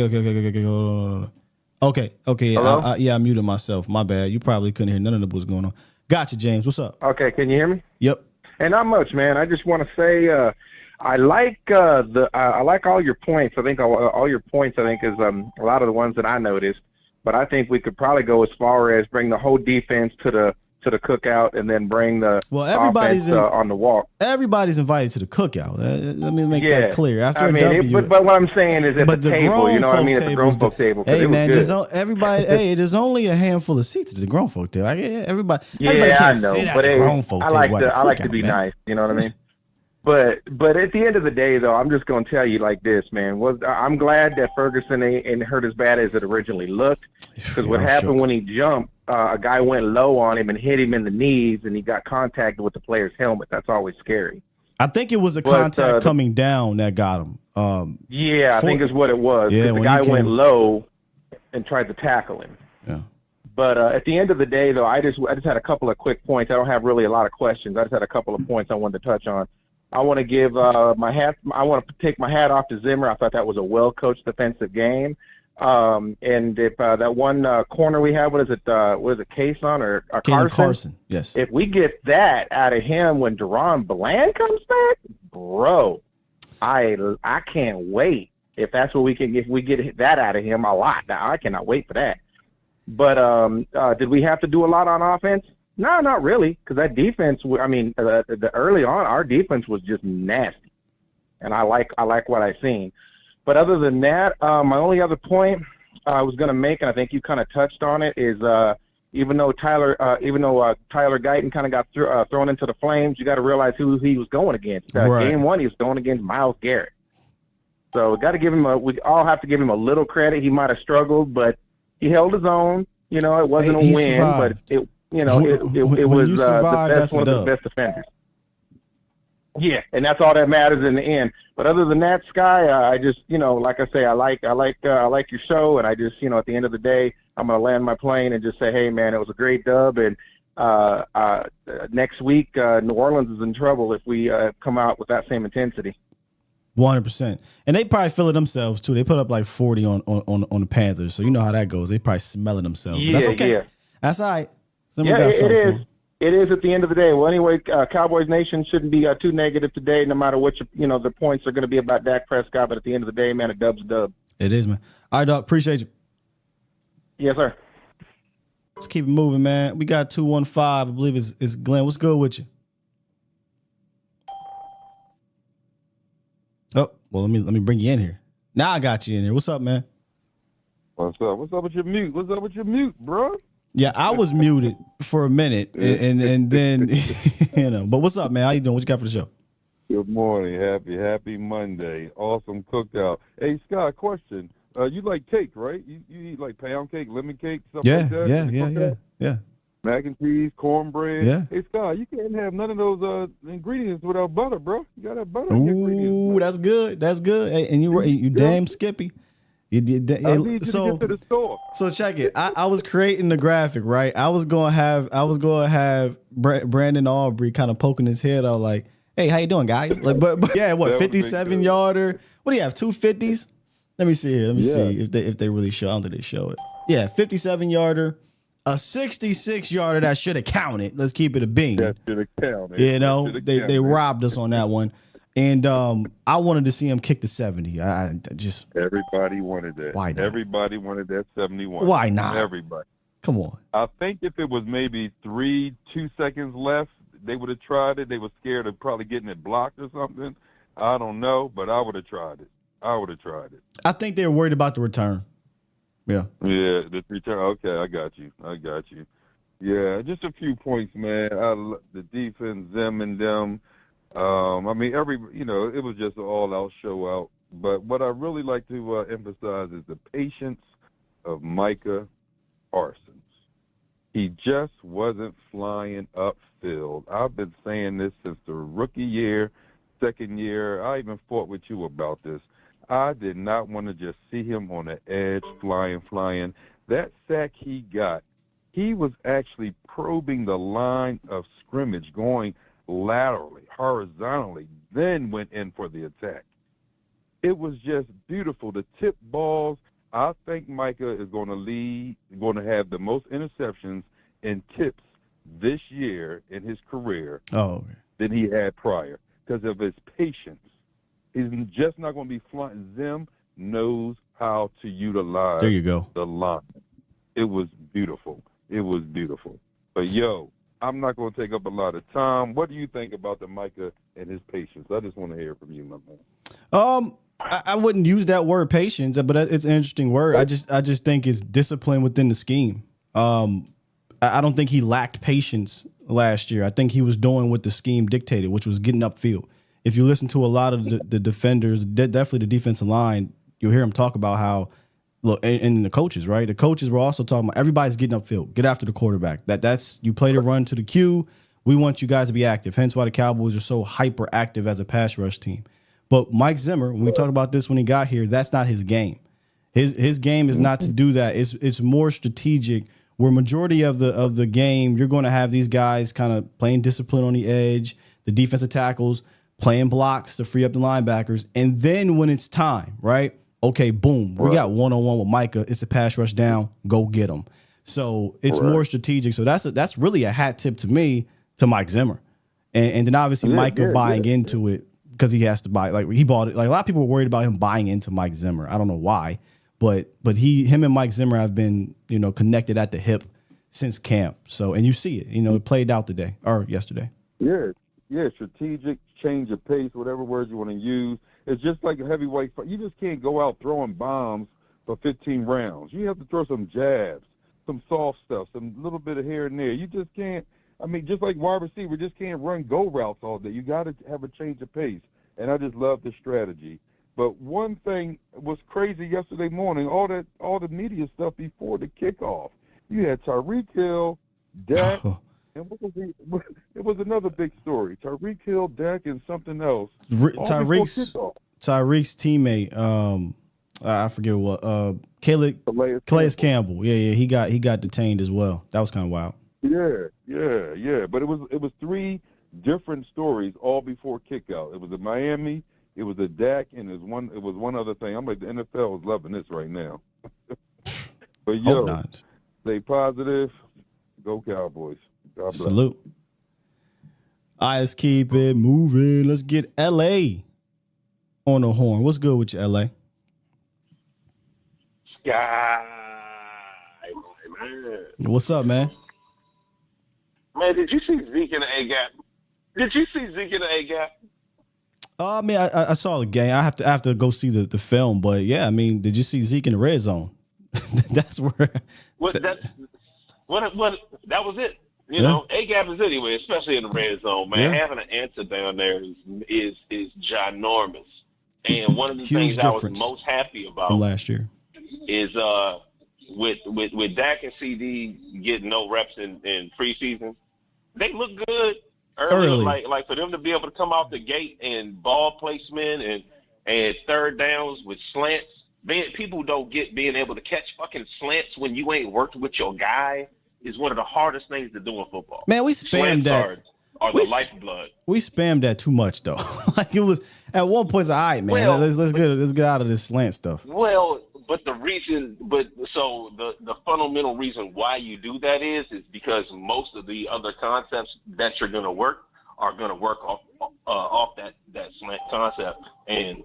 F: Hello?
C: I muted myself. My bad. You probably couldn't hear none of what's going on. Gotcha, James. What's up?
F: Okay, can you hear me?
C: Yep.
F: And not much, man. I just want to say I like I like all your points. I think all your points. I think is a lot of the ones that I noticed. But I think we could probably go as far as bring the whole defense to the cookout and then bring the
C: everybody's
F: offense, on the walk.
C: Everybody's invited to the cookout. Let me make that clear. After a W,
F: but what I'm saying is at the table, you know what I mean? At the grown folk table.
C: Hey, man, there's only a handful of seats at the grown folk table. Everybody
F: I
C: can't
F: know,
C: sit at
F: but
C: the grown folk table.
F: I like to be nice. You know what I mean? But at the end of the day, though, I'm just going to tell you like this, man. I'm glad that Ferguson ain't hurt as bad as it originally looked. Because what happened when he jumped, a guy went low on him and hit him in the knees, and he got contacted with the player's helmet. That's always scary.
C: I think it was the contact coming down that got him.
F: I think is what it was.
C: Yeah,
F: the guy went low and tried to tackle him.
C: Yeah.
F: But at the end of the day, though, I just had a couple of quick points. I don't have really a lot of questions. I just had a couple of points I wanted to touch on. I want to give my hat. I want to take my hat off to Zimmer. I thought that was a well-coached defensive game. And if that one corner we have, what is it, Kayson or
C: Carson? Yes.
F: If we get that out of him when Deron Bland comes back, bro, I can't wait. If that's what we can, if we get that out of him a lot, now I cannot wait for that. But did we have to do a lot on offense? No, not really, because that defense. I mean, the early on, our defense was just nasty, and I like what I've seen. But other than that, my only other point I was going to make, and I think you kind of touched on it, is even though Tyler Guyton kind of got thrown into the flames, you got to realize who he was going against. Game 1, he was going against Myles Garrett. So we all have to give him a little credit. He might have struggled, but he held his own. You know, it wasn't a win,
C: survived.
F: but it was one of the best defenders. Yeah, and that's all that matters in the end. But other than that, Sky, I just, like I say, I like your show, and I just, at the end of the day, I'm gonna land my plane and just say, hey, man, it was a great dub, and next week, New Orleans is in trouble if we come out with that same intensity.
C: 100%, and they probably feel it themselves too. They put up like 40 on the Panthers, so you know how that goes. They probably smelling themselves. But that's okay.
F: Yeah.
C: That's all right.
F: It is. It is at the end of the day. Well, anyway, Cowboys Nation shouldn't be too negative today, no matter what the points are going to be about Dak Prescott. But at the end of the day, man, a dub's a dub.
C: It is, man. All right, dog. Appreciate you.
F: Yes, sir.
C: Let's keep it moving, man. We got 215. I believe it's Glenn. What's good with you? Oh, well, let me bring you in here. Now I got you in here. What's up, man?
G: What's up? What's up with your mute? What's up with your mute, bro?
C: Yeah, I was muted for a minute, and then But what's up, man? How you doing? What you got for the show?
G: Good morning. Happy Monday. Awesome cookout. Hey, Scott, question. You like cake, right? You eat like pound cake, lemon cake, stuff like that?
C: Yeah.
G: Mac and cheese, cornbread.
C: Yeah.
G: Hey, Scott, you can't have none of those ingredients without butter, bro. You gotta have butter in your ingredients.
C: Ooh, that's good. That's good. Hey, and you damn Skippy. You did.
G: I need you to get to the store.
C: So check it. I was creating the graphic, right? I was gonna have Brandon Aubrey kind of poking his head out, like, "Hey, how you doing, guys?" Like, but yeah, what 57 yarder? What do you have? 250s? Let me see here. Let me see if they really show. I don't think they show it. Yeah, 57 yarder, a 66 yarder that should have counted. Let's keep it a bean.
G: That should have counted.
C: You know, they robbed us on that one. And I wanted to see him kick the 70. I just
G: Everybody wanted that.
C: Why not?
G: Everybody wanted that 71.
C: Why not?
G: Everybody.
C: Come on.
G: I think if it was maybe 2 seconds left, they would have tried it. They were scared of probably getting it blocked or something. I don't know, but I would have tried it.
C: I think they were worried about the return. Yeah.
G: Yeah, the return. Okay, I got you. Yeah, just a few points, man. The defense, them and them. I mean, it was just an all-out show out. But what I really like to emphasize is the patience of Micah Parsons. He just wasn't flying upfield. I've been saying this since the rookie year, second year. I even fought with you about this. I did not want to just see him on the edge, flying. That sack he got, he was actually probing the line of scrimmage, going laterally, horizontally, then went in for the attack. It was just beautiful. The tip balls, I think Micah is going to have the most interceptions and tips this year in his career than he had prior because of his patience. He's just not going to be flying. Zim knows how to utilize the line. It was beautiful. But, I'm not going to take up a lot of time. What do you think about the Micah and his patience? I just want to hear from you, my man.
C: I wouldn't use that word patience, but it's an interesting word. I just think it's discipline within the scheme. I don't think he lacked patience last year. I think he was doing what the scheme dictated, which was getting upfield. If you listen to a lot of the defenders, definitely the defensive line, you'll hear him talk about how, look, and the coaches, right? The coaches were also talking about everybody's getting upfield. Get after the quarterback. That's you play the run to the queue. We want you guys to be active. Hence why the Cowboys are so hyper active as a pass rush team. But Mike Zimmer, when we talked about this when he got here, that's not his game. His game is not to do that. It's more strategic. Where majority of the game, you're going to have these guys kind of playing discipline on the edge, the defensive tackles playing blocks to free up the linebackers, and then when it's time, right? Okay, boom, we got one-on-one with Micah. It's a pass rush down. Go get him. So it's more strategic. So that's really a hat tip to me to Mike Zimmer, and then obviously Micah buying into it because he has to buy. Like he bought it. Like a lot of people were worried about him buying into Mike Zimmer. I don't know why, but him and Mike Zimmer have been connected at the hip since camp. So and you see it. It played out today or yesterday.
G: Yeah, strategic, change of pace, whatever words you want to use. It's just like a heavyweight fight. You just can't go out throwing bombs for 15 rounds. You have to throw some jabs, some soft stuff, some little bit of here and there. You just can't. I mean, just like wide receiver, just can't run go routes all day. You got to have a change of pace. And I just love the strategy. But one thing was crazy yesterday morning, all the media stuff before the kickoff. You had Tyreek Hill, Dak, and it was another big story. Tyreek Hill, Dak, and something else.
C: Tyreek's teammate, I forget what, Calais Campbell. Yeah, he got detained as well. That was kind of wild.
G: Yeah. But it was three different stories all before kickout. It was at Miami, it was at Dak, and it was one other thing. I'm like, the NFL is loving this right now. But
C: Hope not.
G: Stay positive. Go Cowboys. God bless.
C: Salute. All right, let's keep it moving. Let's get LA on the horn. What's good with you, LA?
H: Sky, man.
C: What's up, man?
H: Man, did you see Zeke in the A gap? Did you see Zeke in the A gap?
C: I mean, I saw the game. I have to go see the film, but yeah, I mean, did you see Zeke in the red zone? That's where.
H: That was it. You know, A gap is anyway, especially in the red zone, man.
C: Yeah.
H: Having an answer down there is ginormous. And one of the
C: Huge
H: things I was
C: difference
H: most happy about
C: from last year
H: is with Dak and CD getting no reps in preseason, they look good early. Like for them to be able to come out the gate and ball placement and third downs with slants. Man, people don't get being able to catch fucking slants when you ain't worked with your guy is one of the hardest things to do in football.
C: Man, we spammed that.
H: Are the lifeblood.
C: We spammed that too much though. Like it was at one point. It's all right, man.
H: Well,
C: let's get out of this slant stuff.
H: Well, but the fundamental reason why you do that is because most of the other concepts that you're going to work are going to work off that slant concept, and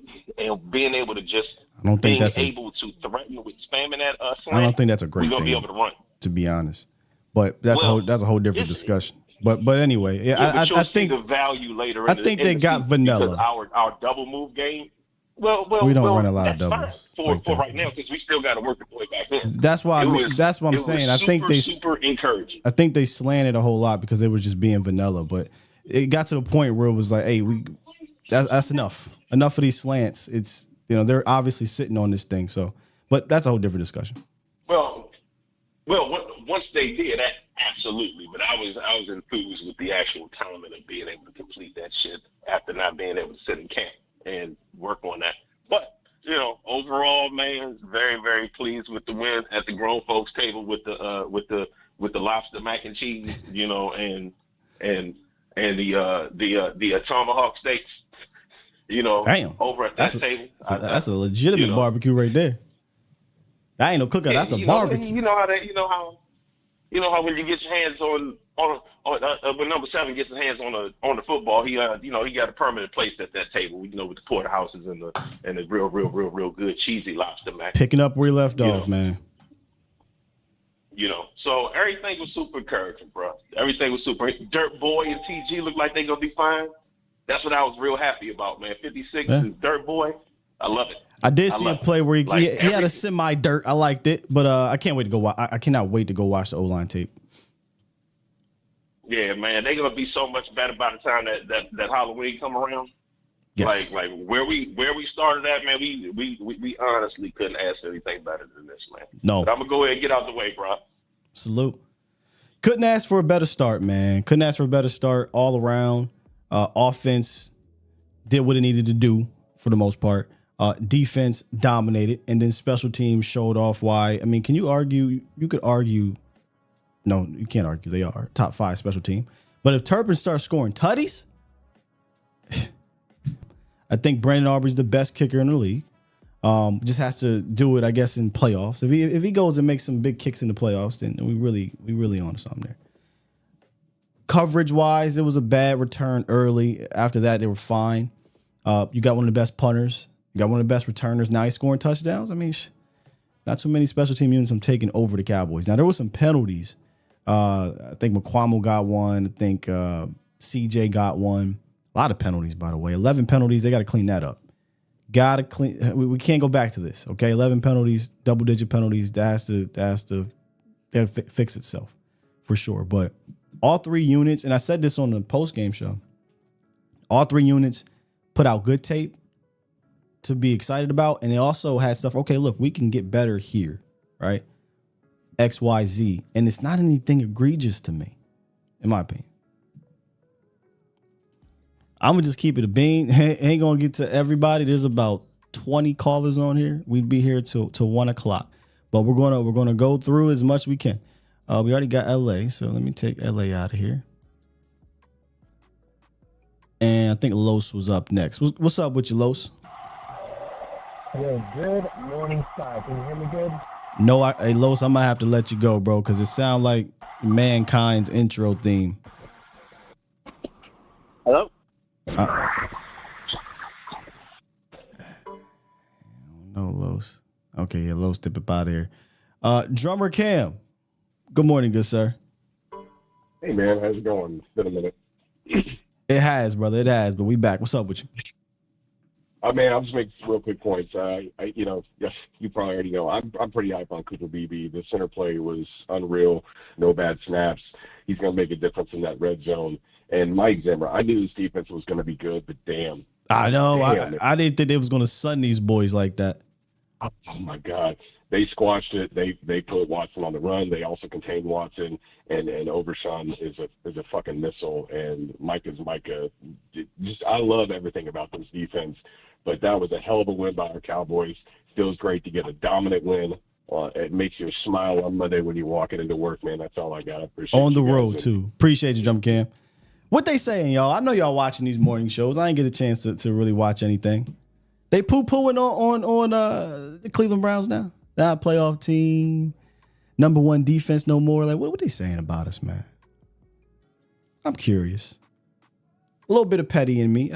H: being able to just able to threaten with spamming that slant.
C: I don't think that's a great
H: thing. We're going to be able to run.
C: To be honest, but that's a whole different discussion. But anyway, yeah, I think
H: the value later.
C: I think they got vanilla.
H: Our double move game. Well,
C: we don't run a lot of doubles
H: for right now because we still got to work the play back then.
C: That's why that's what I'm saying. I think they
H: super encouraging.
C: I think they slanted a whole lot because they were just being vanilla. But it got to the point where it was like, hey, that's enough. Enough of these slants. It's they're obviously sitting on this thing. So, but that's a whole different discussion.
H: Well, once they did that, absolutely. But I was enthused with the actual timing of being able to complete that shit after not being able to sit in camp and work on that. But overall, man, very, very pleased with the win at the grown folks table with the lobster mac and cheese, and the tomahawk steaks,
C: Damn.
H: over at that table.
C: That's a legitimate barbecue right there. That ain't no cookout. That's a barbecue.
H: You know how when you get your hands on when number 7 gets his hands on the football, he got a permanent place at that table. With the porterhouses and the real good cheesy lobster mac.
C: Picking up where he left off, man.
H: So everything was super encouraging, bro. Everything was super. Dirt Boy and TG look like they're gonna be fine. That's what I was real happy about, man. 56 and Dirt Boy, I love it.
C: I did see a play where he had a semi-dirt. I liked it, but I can't wait to go watch. I cannot wait to go watch the O-line tape.
H: Yeah, man, they're gonna be so much better by the time that Halloween come around.
C: Yes.
H: Like where we started at, man, we honestly couldn't ask anything better than this, man.
C: No.
H: But I'm gonna go ahead and get out the way, bro.
C: Salute. Couldn't ask for a better start, man. Couldn't ask for a better start all around. Offense did what it needed to do for the most part. Defense dominated, and then special teams showed off why. I mean, can you argue? You could argue. No, you can't argue. They are top 5 special team. But if Turpin starts scoring tutties, I think Brandon Aubrey's the best kicker in the league. Just has to do it, I guess, in playoffs. If he goes and makes some big kicks in the playoffs, then we really on something there. Coverage wise, it was a bad return early. After that, they were fine. You got one of the best punters. You got one of the best returners. Now he's scoring touchdowns. I mean, not too many special team units I'm taking over the Cowboys. Now, there were some penalties. I think McQuamu got one. I think CJ got one. A lot of penalties, by the way. 11 penalties. They got to clean that up. Got to clean. We can't go back to this, okay? 11 penalties, double-digit penalties. That has to fix itself for sure. But all 3 units, and I said this on the post-game show, all 3 units put out good tape to be excited about, and they also had stuff, okay, look, we can get better here, right? X, Y, Z. And it's not anything egregious to me, in my opinion. I'm going to just keep it a bean. Ain't going to get to everybody. There's about 20 callers on here. We'd be here till 1 o'clock. But we're going to go through as much as we can. We already got LA, so let me take LA out of here. And I think Los was up next. What's up with you, Los?
I: Yo, good morning, Sky. Can you hear me good?
C: No, hey, Los, I might have to let you go, bro, because it sounds like Mankind's intro theme.
J: Hello?
C: No, Los. Okay, yeah, Los, step up out of here. Drummer Cam. Good morning, good sir.
K: Hey, man. How's it going? It's been a minute.
C: It has, brother. It has, but we back. What's up with you?
K: Man, I'll just make some real quick points. Yes, you probably already know. I'm pretty hype on Cooper Beebe. The center play was unreal. No bad snaps. He's going to make a difference in that red zone. And Mike Zimmer, I knew his defense was going to be good, but damn.
C: I know. I didn't think they was going to sun these boys like that.
K: Oh, my God. They squashed it. They put Watson on the run. They also contained Watson, and Overshawn is a fucking missile. And Micah's Micah. Just I love everything about this defense. But that was a hell of a win by our Cowboys. Feels great to get a dominant win. It makes you smile on Monday when you're walking into work, man. That's all I got. I appreciate
C: on the road too. Appreciate you, Jump Cam. What they saying, y'all? I know y'all watching these morning shows. I ain't get a chance to really watch anything. They poo-pooing on the Cleveland Browns now. That playoff team, number one defense no more. Like, what they saying about us, man? I'm curious. A little bit of petty in me.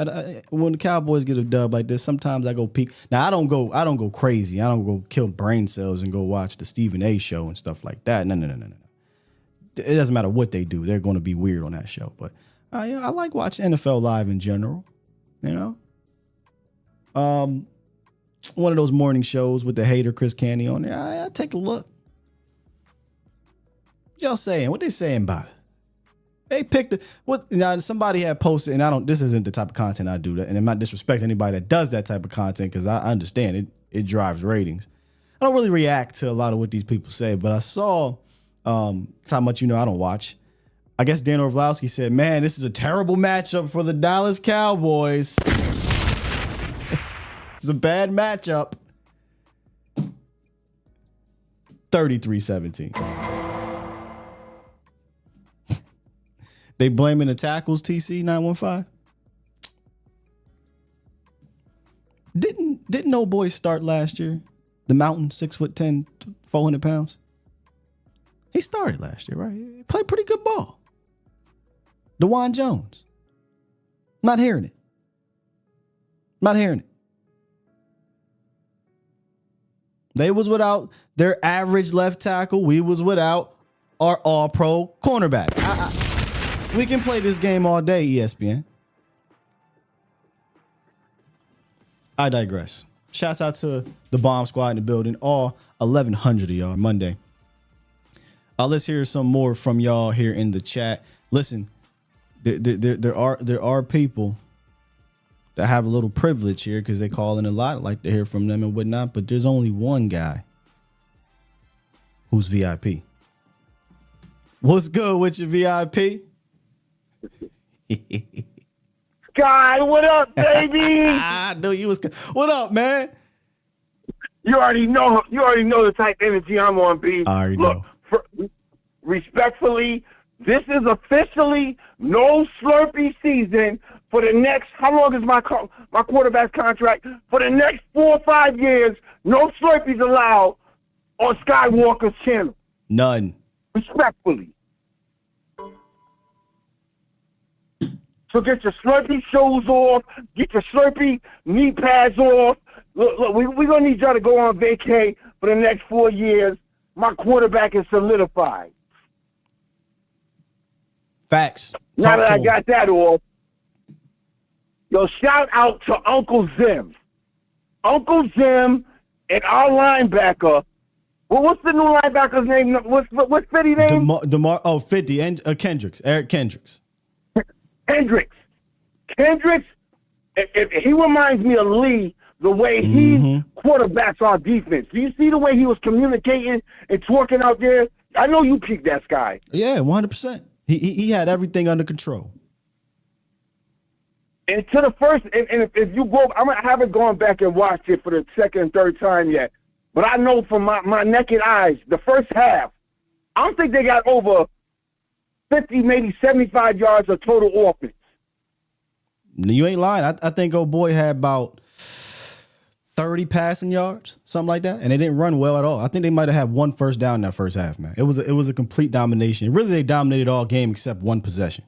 C: When the Cowboys get a dub like this, sometimes I go peek. Now I don't go crazy. I don't go kill brain cells and go watch the Stephen A. show and stuff like that. No. It doesn't matter what they do. They're going to be weird on that show. But I like watching NFL Live in general. You know, one of those morning shows with the hater Chris Candy on there. I take a look. What y'all saying? What they saying about it? They picked now somebody had posted, and this isn't the type of content I do, and I'm not disrespecting anybody that does that type of content because I understand it drives ratings. I don't really react to a lot of what these people say, but I saw that's how much I don't watch. I guess Dan Orlovsky said, man, this is a terrible matchup for the Dallas Cowboys. It's a bad matchup. 33-17. They blaming the tackles, TC 915. Didn't no boy start last year? The Mountain, 6'10", 400 pounds. He started last year, right? He played pretty good ball. DeJuan Jones. Not hearing it. They was without their average left tackle. We was without our all-pro cornerback. We can play this game all day, ESPN. I digress. Shouts out to the bomb squad in the building. All 1,100 of y'all Monday. Let's hear some more from y'all here in the chat. Listen, there are people that have a little privilege here because they call in a lot. I like to hear from them and whatnot, but there's only one guy who's VIP. What's good with your VIP?
J: Sky, what up, baby?
C: I knew you was. What up, man?
J: You already know the type of energy I'm on, B.
C: I already know.
J: Respectfully, this is officially no Slurpee season for the next. How long is my quarterback's contract? For the next 4 or 5 years, no Slurpees allowed on Skywalker's channel.
C: None.
J: Respectfully. So get your Slurpee shoes off. Get your Slurpee knee pads off. Look, we're going to need y'all to go on vacay for the next 4 years. My quarterback is solidified.
C: Facts.
J: Now that I got that off, yo, shout out to Uncle Zim. Uncle Zim and our linebacker. Well, what's the new linebacker's name? What's 50 name?
C: 50. And Kendricks. Eric Kendricks.
J: Kendricks, if he reminds me of Lee, the way he quarterbacks our defense. Do you see the way he was communicating and talking out there? I know you peaked that Sky.
C: Yeah, 100%. He had everything under control.
J: And to the first, and if you go, I haven't gone back and watched it for the second and third time yet, but I know from my naked eyes, the first half, I don't think they got over 50, maybe 75 yards of total offense.
C: You ain't lying. I think old boy had about 30 passing yards, something like that, and they didn't run well at all. I think they might have had one first down in that first half, man. It was a complete domination. Really, they dominated all game except one possession.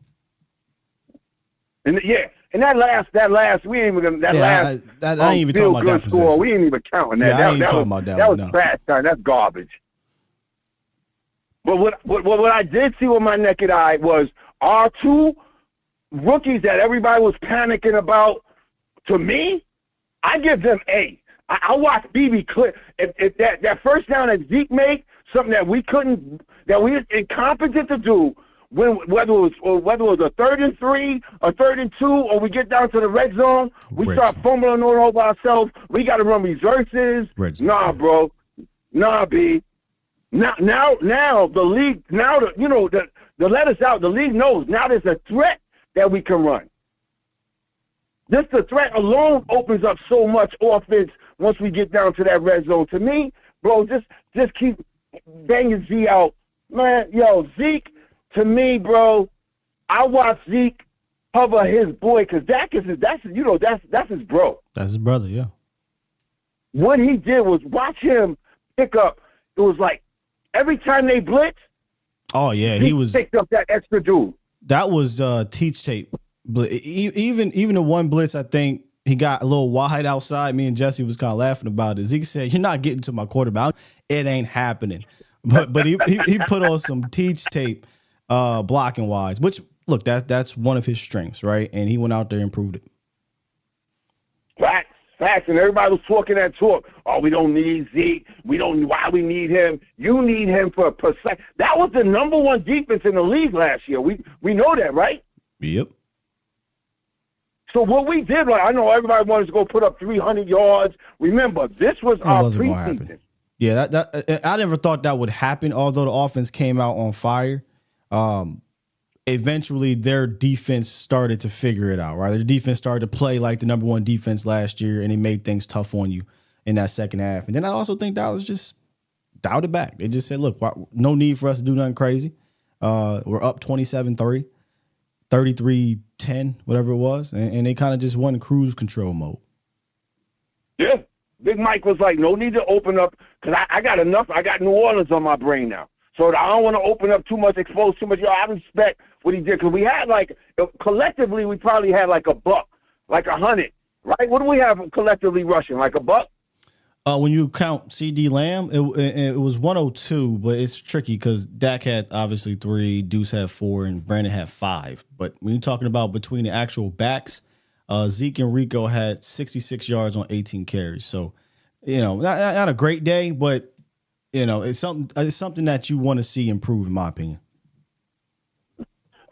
J: And that last, we ain't even gonna
C: I ain't even talking about that possession.
J: We ain't even counting that.
C: Yeah, I ain't talking about that.
J: That was trash time. That's garbage. But what I did see with my naked eye was our two rookies that everybody was panicking about. To me, I give them A. I watched BB clip. If that first down that Zeke made, something that we were incompetent to do, whether it was a 3rd and 3, a 3rd and 2, or we get down to the red zone, we start fumbling all over ourselves. We got to run reverses. Nah, bro. Nah, B. Now the league, the let us out. The league knows now there's a threat that we can run. Just the threat alone opens up so much offense once we get down to that red zone. To me, bro, just keep banging Z out. Man, Zeke, to me, bro, I watch Zeke cover his boy because that's his bro.
C: That's his brother, yeah.
J: What he did was watch him pick up. It was like every time they blitz.
C: Oh yeah,
J: he picked up that extra dude.
C: That was teach tape. Even the one blitz, I think he got a little wide outside. Me and Jesse was kind of laughing about it. Zeke said, "You're not getting to my quarterback. It ain't happening." But he put on some teach tape, blocking wise. Which look, that's one of his strengths, right? And he went out there and proved it.
J: Facts, and everybody was talking that talk. Oh, we don't need Zeke. Why we need him? You need him for precise. That was the number one defense in the league last year. We know that, right?
C: Yep.
J: So what we did, I know everybody wanted to go put up 300 yards. Remember, this was our preseason.
C: Yeah, that I never thought that would happen. Although the offense came out on fire, eventually their defense started to figure it out. Right, their defense started to play like the number one defense last year, and it made things tough on you in that second half. And then I also think Dallas just dialed it back. They just said, "Look, no need for us to do nothing crazy. We're up 27-3." 33-10, whatever it was, and they kind of just went in cruise control mode.
J: Yeah. Big Mike was like, no need to open up, because I got enough. I got New Orleans on my brain now. So I don't want to open up too much, expose too much. I respect what he did, because we had collectively, we probably had like a buck, like 100, right? What do we have collectively rushing, like a buck?
C: When you count CD Lamb, it was 102, but it's tricky because Dak had obviously 3, Deuce had 4, and Brandon had 5. But when you're talking about between the actual backs, Zeke and Rico had 66 yards on 18 carries. So, not a great day, but it's something that you want to see improve, in my opinion.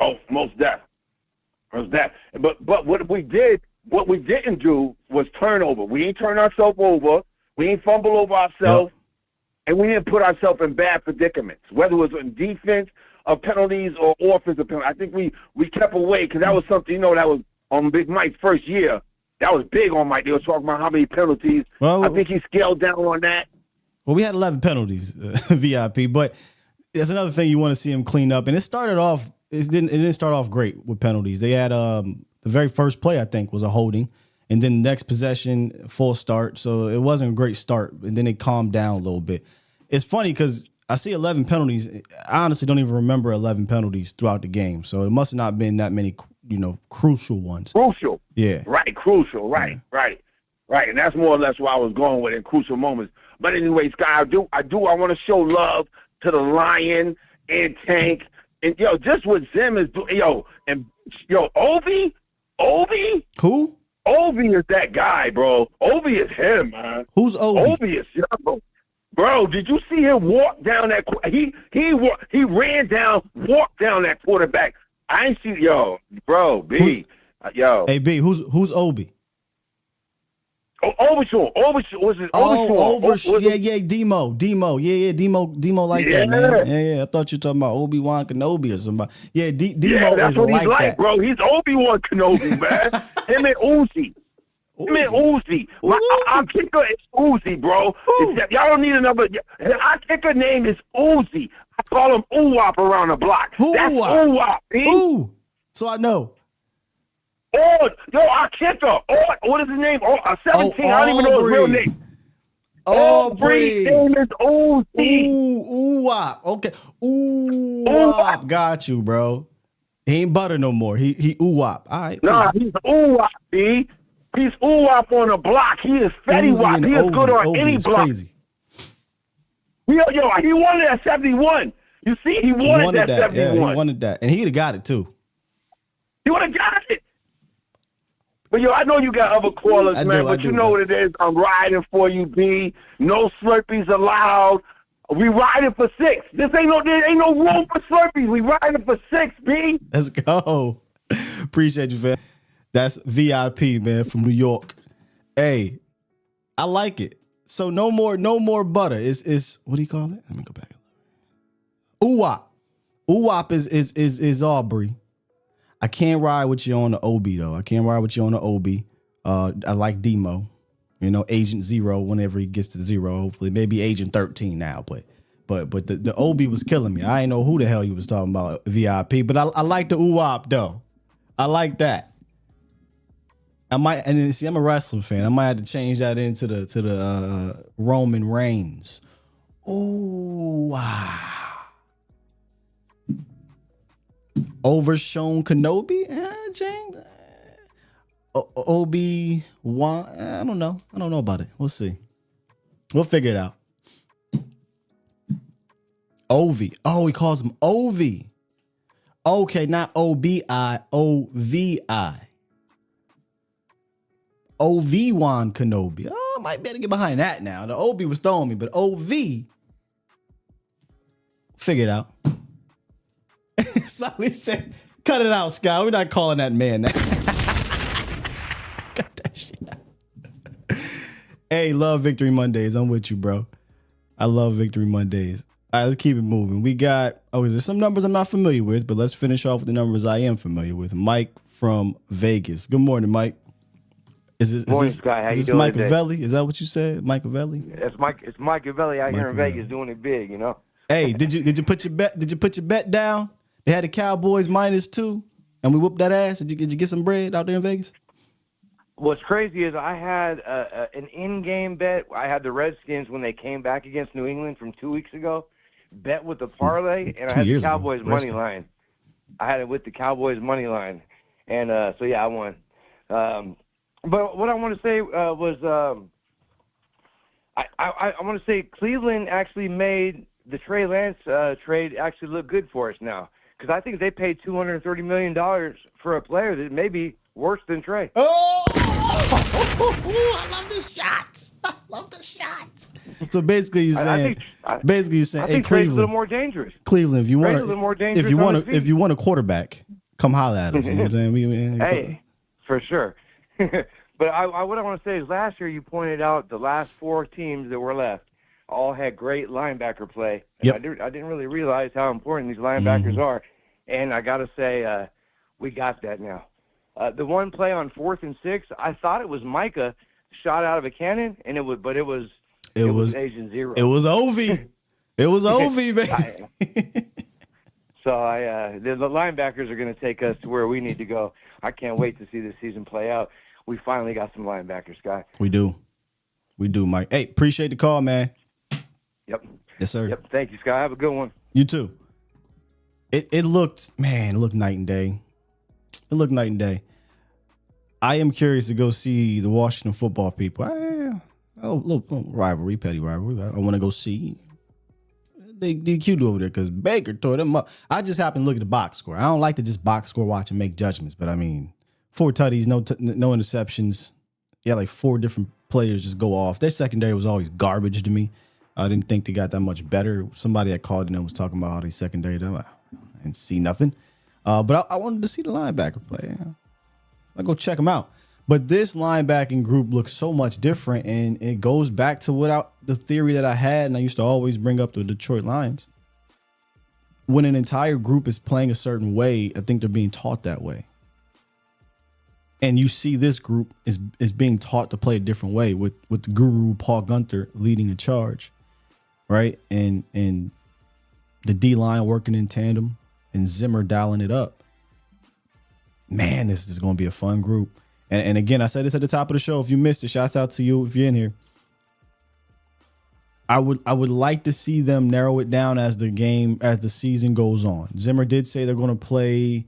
J: Oh, most definitely. But what we didn't do was turnover. We ain't turn ourselves over. We ain't fumble over ourselves, and we didn't put ourselves in bad predicaments, whether it was in defense of penalties or offensive penalties. I think we kept away because that was something, that was on Big Mike's first year. That was big on Mike. They were talking about how many penalties. Well, I think he scaled down on that.
C: Well, we had 11 penalties, VIP, but that's another thing you want to see him clean up. And it didn't start off great with penalties. They had the very first play, I think, was a holding. And then the next possession, full start. So it wasn't a great start. And then it calmed down a little bit. It's funny because I see 11 penalties. I honestly don't even remember 11 penalties throughout the game. So it must have not been that many, crucial ones.
J: Crucial.
C: Yeah.
J: Right, crucial. Right. And that's more or less where I was going with in crucial moments. But anyway, Sky, I want to show love to the Lion and Tank. And, just what Zim is doing. Ovi?
C: Who?
J: Obi is that guy, bro. Obi is him, man.
C: Who's Obi?
J: Obi is bro. Did you see him walk down that? He ran down, walked down that quarterback. I ain't see bro. B,
C: Hey B, who's Obi?
J: Overshaw. Was it Overshaw?
C: Yeah, Demo. Yeah, Demo like that, man. Yeah. I thought you were talking about Obi-Wan Kenobi or somebody. Yeah, Demo
J: that's
C: is
J: what he's
C: like that,
J: bro. He's Obi-Wan Kenobi, man. Him and Uzi. Our kicker is Uzi, bro. Except y'all don't need another. Our kicker name is Uzi. I call him Uwop around the block. That's Uwop.
C: Ooh. So I know.
J: Yo, Arqueta. What is his name? 17. I don't even know his real name. Aubrey famous OC.
C: Wop. Okay. Wop. Got you, bro. He ain't butter no more. He wop. All right.
J: Nah, he's wop, B. He's wop on the block. He is Fetty Wap. He is good on any block. Crazy. He won it at 71. You see, he won it at 71.
C: Yeah, he wanted that. And he'd have got it, too.
J: He would have got it. But, I know you got other callers, man, but you know what it is. I'm riding for you, B. No Slurpees allowed. We riding for 6. There ain't no room for Slurpees. We riding for 6, B.
C: Let's go. Appreciate you, fam. That's VIP, man, from New York. Hey, I like it. So no more butter. It's what do you call it? Let me go back. Wop. Wop is Aubrey. I can't ride with you on the OB though. I can't ride with you on the OB. I like Demo. Agent 0 whenever he gets to 0. Hopefully, maybe Agent 13 now. But the OB was killing me. I didn't know who the hell you was talking about VIP. But I like the Wop though. I like that. I'm a wrestling fan. I might have to change that into the Roman Reigns. Ooh, wow. Overshown Kenobi, James. Obi-Wan. I don't know about it. We'll see. We'll figure it out. Ovi. Oh, he calls him Ovi. Okay, not O-B-I, O-V-I. Obi-Wan Kenobi. Oh, I might better get behind that now. The Obi was throwing me, but O-V. Figure it out. So we said, cut it out, Scott. We're not calling that man that. Cut that shit out. Hey, love Victory Mondays. I'm with you, bro. I love Victory Mondays. All right, let's keep it moving. We got, is there some numbers I'm not familiar with, but let's finish off with the numbers I am familiar with. Mike from Vegas. Good morning, Mike.
L: Morning, Scott. How you doing
C: Machiavelli?
L: today?
C: Is that what you said? Machiavelli?
L: It's Machiavelli out here in Vegas doing it big,
C: Hey, did you put your bet? Did you put your bet down? They had the Cowboys -2, and we whooped that ass. Did you get some bread out there in Vegas?
L: What's crazy is I had an in-game bet. I had the Redskins when they came back against New England from 2 weeks ago. Bet with the parlay, and I had the Cowboys money line. I had it with the Cowboys money line, and so yeah, I won. But what I want to say was I want to say Cleveland actually made the Trey Lance trade actually look good for us now, because I think they paid $230 million for a player that may be worse than Trey.
C: Oh, I love the shots. I love the shots. So basically, you're saying,
L: I think Trey's a little more dangerous.
C: Cleveland, if you want a quarterback, come holler at us. You know what I'm saying?
L: Hey, for sure. But what I want to say is last year you pointed out the last 4 teams that were left all had great linebacker play. And I didn't really realize how important these linebackers are. And I got to say, we got that now. The one play on 4th and 6, I thought it was Micah shot out of a cannon, and it was Agent 0.
C: It was Ovi. It was Ovi, baby.
L: So the linebackers are going to take us to where we need to go. I can't wait to see this season play out. We finally got some linebackers, Scott.
C: We do, Mike. Hey, appreciate the call, man.
L: Yep.
C: Yes, sir.
L: Yep. Thank you, Scott. Have a good one.
C: You too. It looked night and day. It looked night and day. I am curious to go see the Washington football people. Little rivalry, petty rivalry. I want to go see. They DQ'd over there because Baker tore them up. I just happened to look at the box score. I don't like to just box score watch and make judgments, but I mean, 4 tutties, no interceptions. Yeah, like 4 different players just go off. Their secondary was always garbage to me. I didn't think they got that much better. Somebody that called in and was talking about how they secondary. I didn't see nothing. But I wanted to see the linebacker play. I'll go check them out. But this linebacking group looks so much different, and it goes back to the theory that I had, and I used to always bring up the Detroit Lions. When an entire group is playing a certain way, I think they're being taught that way. And you see this group is being taught to play a different way with the guru Paul Gunther leading the charge, right? And the D-line working in tandem and Zimmer dialing it up. man, this is going to be a fun group. And again, I said this at the top of the show. If you missed it, shouts out to you if you're in here. I would like to see them narrow it down as the season goes on. Zimmer did say they're going to play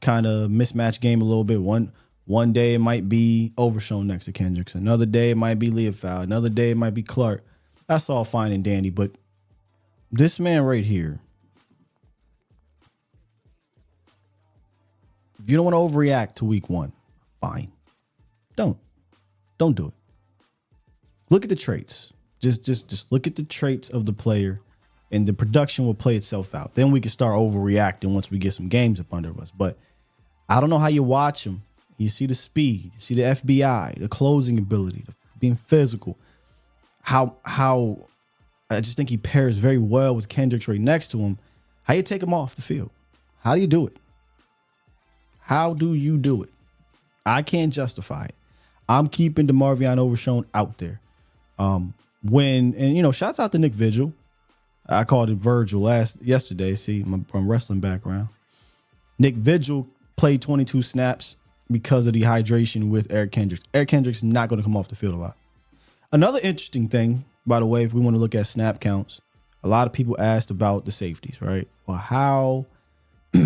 C: kind of mismatch game a little bit. One day it might be Overshown next to Kendricks. Another day it might be Leofow. Another day it might be Clark. That's all fine and dandy. But this man right here, if you don't want to overreact to week 1, fine. Don't do it. Look at the traits. Just look at the traits of the player, and the production will play itself out. Then we can start overreacting once we get some games up under us. But I don't know how you watch him. You see the speed, you see the FBI, the closing ability, being physical. How I just think he pairs very well with Kendricks right next to him. How you take him off the field? How do you do it? How do you do it? I can't justify it. I'm keeping DeMarvion Overshown out there. Shouts out to Nick Vigil. I called him Virgil yesterday. See, from wrestling background. Nick Vigil played 22 snaps because of dehydration with Eric Kendricks. Eric Kendricks is not going to come off the field a lot. Another interesting thing, by the way, if we want to look at snap counts, a lot of people asked about the safeties, right? Well, how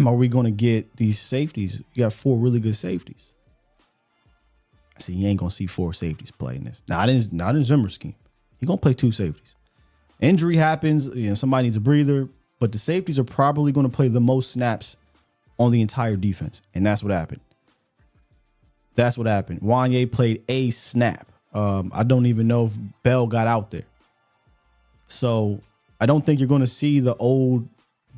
C: are we going to get these safeties? You got 4 really good safeties. I see you ain't going to see 4 safeties playing this. Not in Zimmer's scheme. He's going to play 2 safeties. Injury happens, somebody needs a breather, but the safeties are probably going to play the most snaps on the entire defense, and that's what happened. Wanye played a snap. I don't even know if Bell got out there. So I don't think you're going to see the old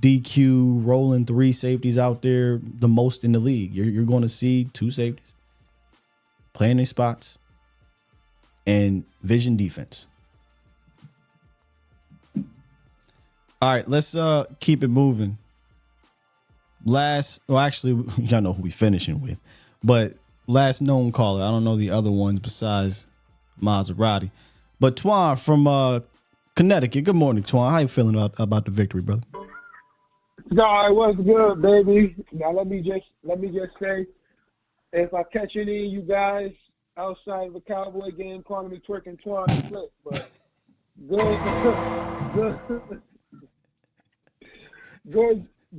C: DQ rolling 3 safeties out there the most in the league. You're going to see 2 safeties playing their spots and vision defense. All right, let's keep it moving. Y'all know who we finishing with, but last known caller. I don't know the other ones besides Maserati, but Twan from Connecticut. Good morning, Twan. How you feeling about the victory, brother?
M: God, what's good, baby? Now let me just say, if I catch any of you guys outside of a Cowboy game calling me twerking Twan and flip, but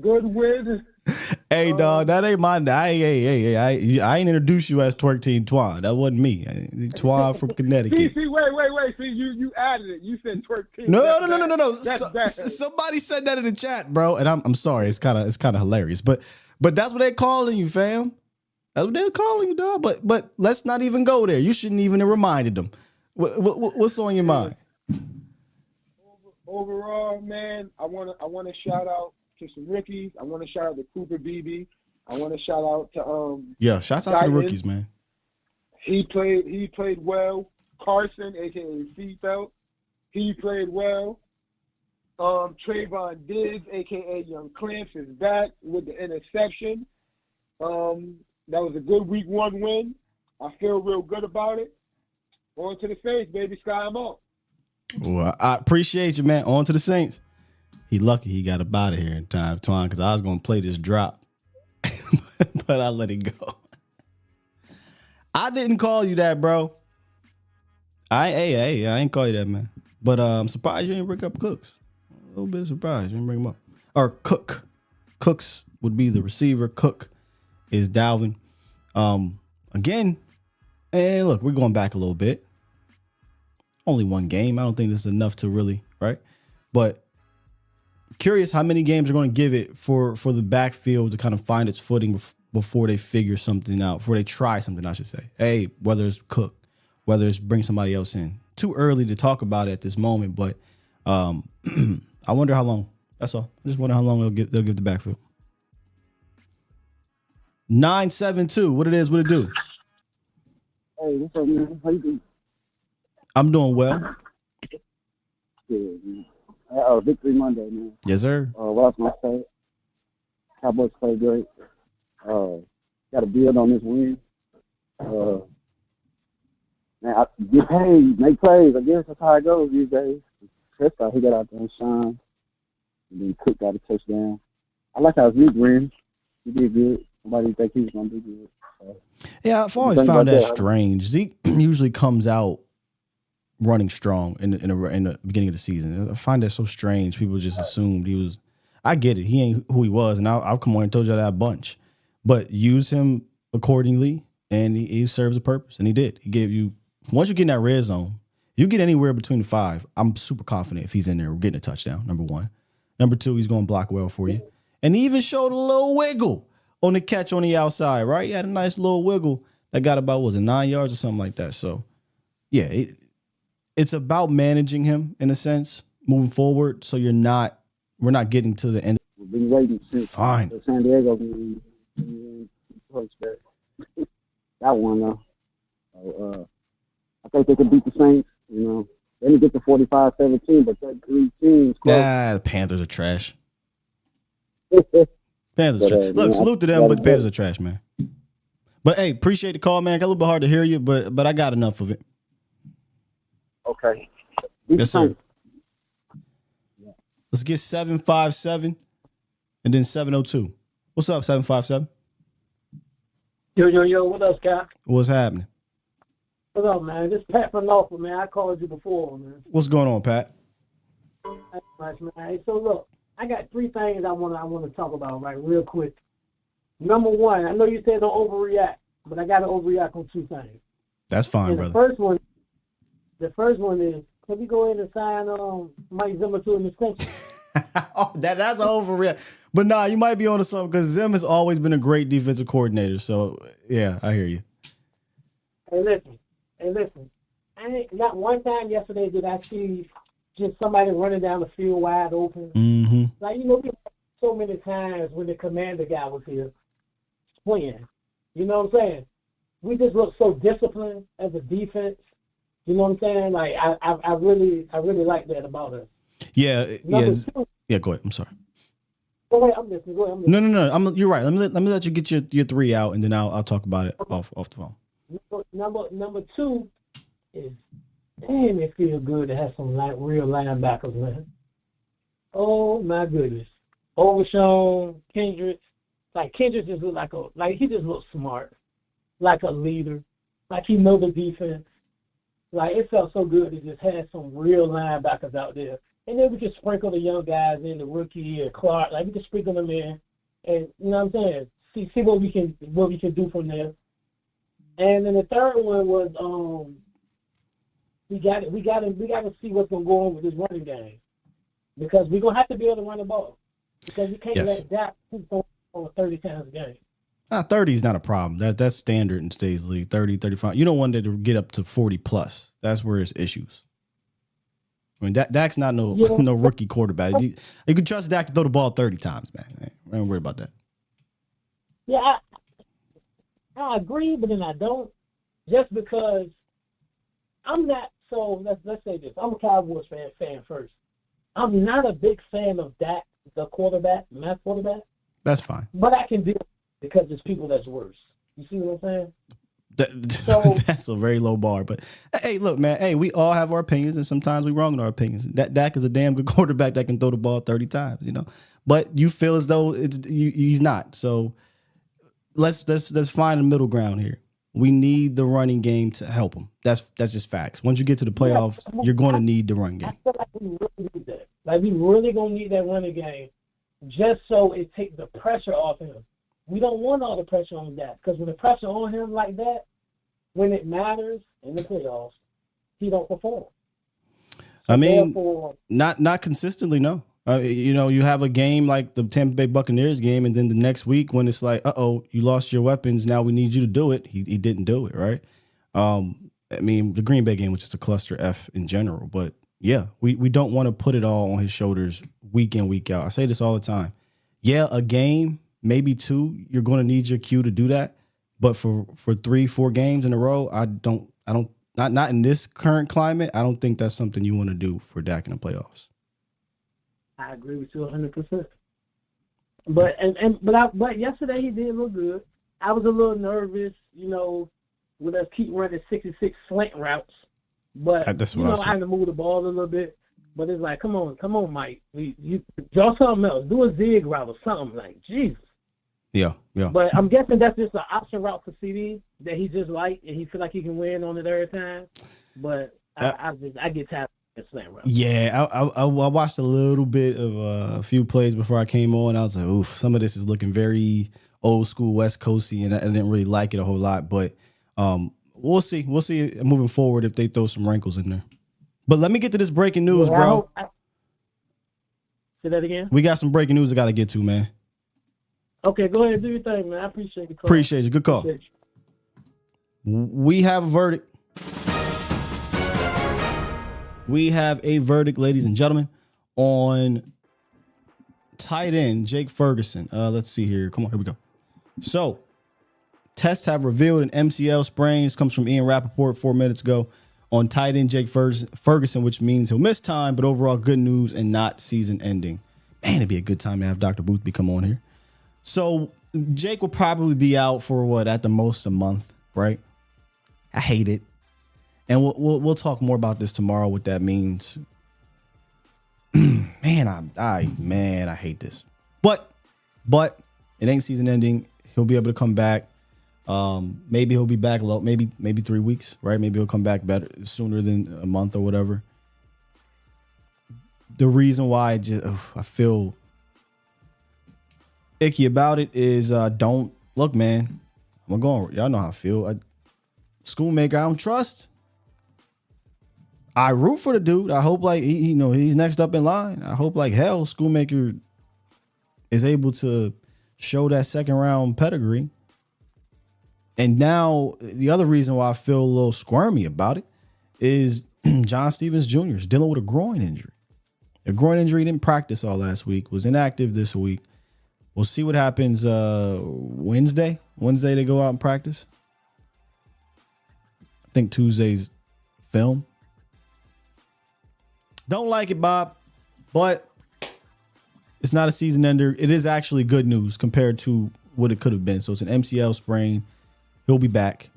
M: good win.
C: Hey, dog, that ain't my. I ain't introduced you as Twerk Team Twan. That wasn't me. Twan from Connecticut.
M: See, wait. See, you added it. You said Twerk Team.
C: No. Somebody said that in the chat, bro, and I'm sorry. It's kind of hilarious, but that's what they're calling you, fam. That's what they're calling you, dog. But let's not even go there. You shouldn't even have reminded them. What's on your mind?
M: Overall, man, I want to shout out to some rookies. I want to shout out to Cooper Beebe. I want to shout out to
C: shouts out to the rookies, man.
M: He played well. Carson, aka Seatbelt, he played well. Trayvon Diggs, aka Young Clamps, is back with the interception. That was a good week 1 win. I feel real good about it. On to the Saints, baby. Sky them out.
C: Well, I appreciate you, man. On to the Saints. He lucky he got up out of here in time, Twan, because I was going to play this drop. But I let it go. I didn't call you that, bro. I ain't call you that, man. But I'm surprised you didn't bring up Cooks. A little bit surprised you didn't bring him up. Or Cook. Cooks would be the receiver. Cook is Dalvin. Again, and look, we're going back a little bit. Only 1 game. I don't think this is enough to really, right? But curious how many games are going to give it for the backfield to kind of find its footing before they figure something out, before they try something, I should say. Hey, whether it's Cook, whether it's bring somebody else in. Too early to talk about it at this moment, but I wonder how long. That's all. I just wonder how long they'll give the backfield. 972. What it do?
I: Hey, what's up, man? How you doing?
C: I'm doing well.
I: Good, man. Victory Monday, man.
C: Yes, sir.
I: What else can I say? Cowboys play great. Got to build on this win. Man, get paid, make plays. I guess that's how it goes these days. Prescott, he got out there and shine. And then Cook got a touchdown. I like how Zeke ran. He did good. Nobody think he's gonna be good. So,
C: Yeah, I've always found that strange. Zeke usually comes out running strong in the beginning of the season. I find that so strange. People just assumed he was. I get it. He ain't who he was, and I'll come on and told you that a bunch. But use him accordingly, and he serves a purpose, and he did. He gave you once you get in that red zone, you get anywhere between the 5. I'm super confident if he's in there, we're getting a touchdown. Number 1, number 2, he's going to block well for you, and he even showed a little wiggle on the catch on the outside. Right, he had a nice little wiggle that got about 9 yards or something like that. So, yeah. It's about managing him in a sense, moving forward. So we're not getting to the end.
I: We've been waiting since
C: Fine.
I: the San Diego that one though. So, I think they could beat the Saints. You know, they didn't get to 45-17, but that 3 teams.
C: The Panthers are trash. Panthers are trash. Look, salute to them, but the Panthers are trash, man. But hey, appreciate the call, man. Got a little bit hard to hear you, but I got enough of it.
I: Okay.
C: Yes, sir. Let's get 757 and then 702. What's up, 757?
N: Yo, what up, Scott?
C: What's happening?
N: What up, man? This is Pat from Norfolk, man. I called you before, man.
C: What's going on, Pat?
N: Thanks much, man. Hey, so look, I got 3 things I want to talk about, right, real quick. Number 1, I know you said don't overreact, but I got to overreact on 2 things.
C: That's fine,
N: and
C: brother.
N: The first one is, can we go ahead and sign Mike Zimmer to an extension?
C: Oh, that's an overreact. But nah, you might be onto something because Zim has always been a great defensive coordinator. So yeah, I hear you.
N: Hey, listen. I ain't not one time yesterday did I see just somebody running down the field wide open.
C: Mm-hmm.
N: Like, you know, so many times when the commander guy was here playing. You know what I'm saying? We just look so disciplined as a defense. You know what I'm saying? Like I really like that about us.
C: Yeah, yeah. Go ahead. I'm sorry.
N: Go ahead. I'm listening.
C: No. You're right. Let me let you get your 3 out, and then I'll talk about it off the phone.
N: Number 2 is, damn, it feels good to have some real linebackers, man. Oh my goodness, Overshawn, Kendricks. Like Kendricks just look he just looks smart, like a leader, like he knows the defense. Like, it felt so good to just have some real linebackers out there. And then we can sprinkle the young guys in, the rookie or Clark. Like, we can sprinkle them in. And, you know what I'm saying? See what we can do from there. And then the third one was we got to see what's going to go on with this running game. Because we're going to have to be able to run the ball. Because you can't let Dak on 30 times a game.
C: 30 is not a problem. That's standard in today's league. 30, 35. You don't want it to get up to 40 plus. That's where it's issues. I mean, Dak's not no rookie quarterback. You can trust Dak to throw the ball 30 times, man. I ain't worried about that.
N: Yeah, I agree, but then I don't. Just because I'm not. So let's say this. I'm a Cowboys fan first. I'm not a big fan of Dak, the quarterback, my quarterback.
C: That's fine.
N: But I can deal with it because there's people that's worse. You see what I'm saying?
C: That's a very low bar. But hey, look, man. Hey, we all have our opinions, and sometimes we wrong in our opinions. Dak is a damn good quarterback that can throw the ball 30 times, you know. But you feel as though he's not. So let's find a middle ground here. We need the running game to help him. That's just facts. Once you get to the playoffs, you're going to need the run game.
N: I feel like we really need that. Like, we really gonna need that running game, just so it takes the pressure off him. We don't want all the pressure on that, because when the pressure on him like that, when it matters in the playoffs, he don't perform.
C: I mean, not consistently, no. You know, you have a game like the Tampa Bay Buccaneers game, and then the next week when it's like, you lost your weapons, now we need you to do it. He didn't do it, right? I mean, the Green Bay game was just a cluster F in general, but yeah, we don't want to put it all on his shoulders week in, week out. I say this all the time. Yeah, a game, maybe 2, you're going to need your cue to do that. But for 3-4 games in a row, not in this current climate, I don't think that's something you want to do for Dak in the playoffs.
N: I agree with you 100%. But yesterday he did look good. I was a little nervous, you know, with us keep running 66 slant routes. But
C: that's
N: you
C: what
N: know, I had to move the ball a little bit. But it's like, come on, Mike. You draw something else. Do a zig route or something. Like, Jesus.
C: Yeah.
N: But I'm guessing that's just an option route for CD that he just like, and he feel like he can win on it every time. But I get tired of slant route.
C: Yeah, I watched a little bit of a few plays before I came on. I was like, oof, some of this is looking very old school West Coasty, and I didn't really like it a whole lot. But we'll see. We'll see moving forward if they throw some wrinkles in there. But let me get to this breaking news, bro.
N: Say that again?
C: We got some breaking news I got to get to, man.
N: Okay, go ahead and do your thing, man. I appreciate the call.
C: Appreciate you. Good call. We have a verdict. We have a verdict, ladies and gentlemen, on tight end Jake Ferguson. Let's see here. Come on, here we go. So, tests have revealed an MCL sprain. This comes from Ian Rappaport 4 minutes ago on tight end Jake Ferguson, which means he'll miss time, but overall good news and not season ending. Man, it'd be a good time to have Dr. Boothby come on here. So, Jake will probably be out for at the most a month, right? I hate it. And we'll talk more about this tomorrow, what that means. Man, I hate this. But it ain't season ending. He'll be able to come back. Maybe he'll be back maybe 3 weeks, right? Maybe he'll come back better sooner than a month or whatever. The reason why I feel icky about it is don't look, man. I'm going. Y'all know how I feel. Schoolmaker, I don't trust. I root for the dude. I hope he's next up in line. I hope like hell Schoolmaker is able to show that second round pedigree. And now the other reason why I feel a little squirmy about it is John Stevens Jr. is dealing with a groin injury. A groin injury, didn't practice all last week, was inactive this week. We'll see what happens Wednesday. Wednesday they go out and practice. I think Tuesday's film. Don't like it, Bob, but it's not a season ender. It is actually good news compared to what it could have been. So it's an MCL sprain. He'll be back.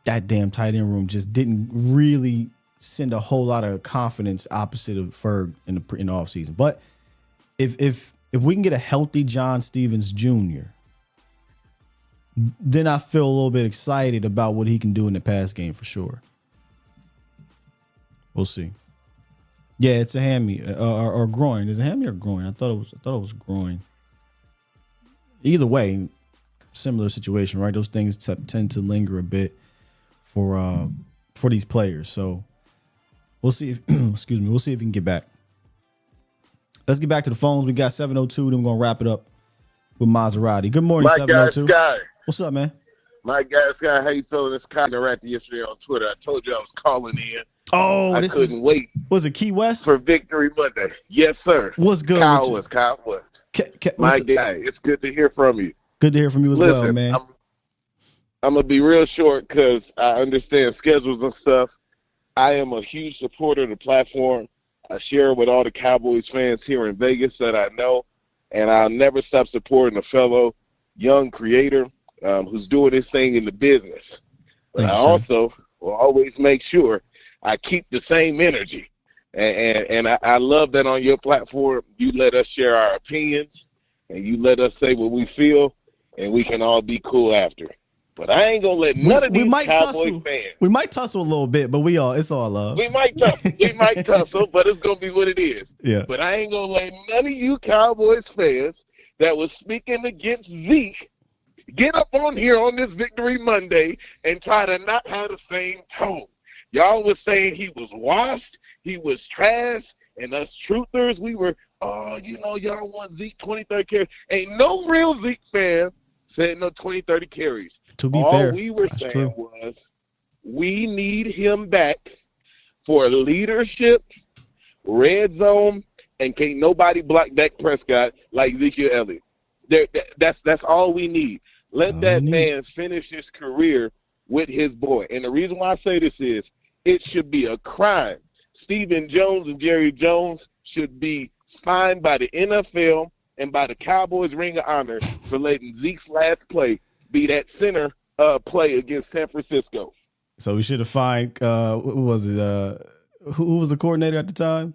C: That damn tight end room just didn't really send a whole lot of confidence opposite of Ferg in the offseason. But if we can get a healthy John Stevens Jr., then I feel a little bit excited about what he can do in the pass game for sure. We'll see. Yeah, it's a hammy or groin. Is it hammy or groin? I thought it was groin. Either way, similar situation, right? Those things tend to linger a bit for these players. So we'll see if excuse me, we'll see if we can get back. Let's get back to the phones. We got 702, then we're gonna wrap it up with Maserati. Good morning, 702.
O: Guy.
C: What's up, man?
O: My guy, Sky, how you feeling? It's kind of right yesterday on Twitter. I told you I was calling in.
C: Oh,
O: I couldn't wait.
C: Was it Key West?
O: For Victory Monday. Yes, sir.
C: What's good?
O: Cowboys. My guy, it's good to hear from you.
C: Good to hear from you as well, man.
O: I'm going to be real short because I understand schedules and stuff. I am a huge supporter of the platform. I share with all the Cowboys fans here in Vegas that I know, and I'll never stop supporting a fellow young creator who's doing this thing in the business. But I also will always make sure I keep the same energy. And I love that on your platform, you let us share our opinions, and you let us say what we feel, and we can all be cool after. But I ain't going to let none of these Cowboys fans.
C: We might tussle a little bit, but it's all love.
O: We might tussle, but it's going to be what it is.
C: Yeah.
O: But I ain't going to let none of you Cowboys fans that was speaking against Zeke get up on here on this Victory Monday and try to not have the same tone. Y'all was saying he was washed, he was trash, and us truthers, we were, y'all want Zeke 20, 30 carries. Ain't no real Zeke fan said no 20, 30 carries.
C: To be fair,
O: all we were
C: that's
O: saying
C: true.
O: was we need him back for leadership, red zone, and can't nobody block Dak Prescott like Ezekiel Elliott. That's all we need. Let that man finish his career with his boy. And the reason why I say this is it should be a crime. Stephen Jones and Jerry Jones should be fined by the NFL and by the Cowboys Ring of Honor for letting Zeke's last play be that center play against San Francisco.
C: So we should have fined, who was it? Who was the coordinator at the time?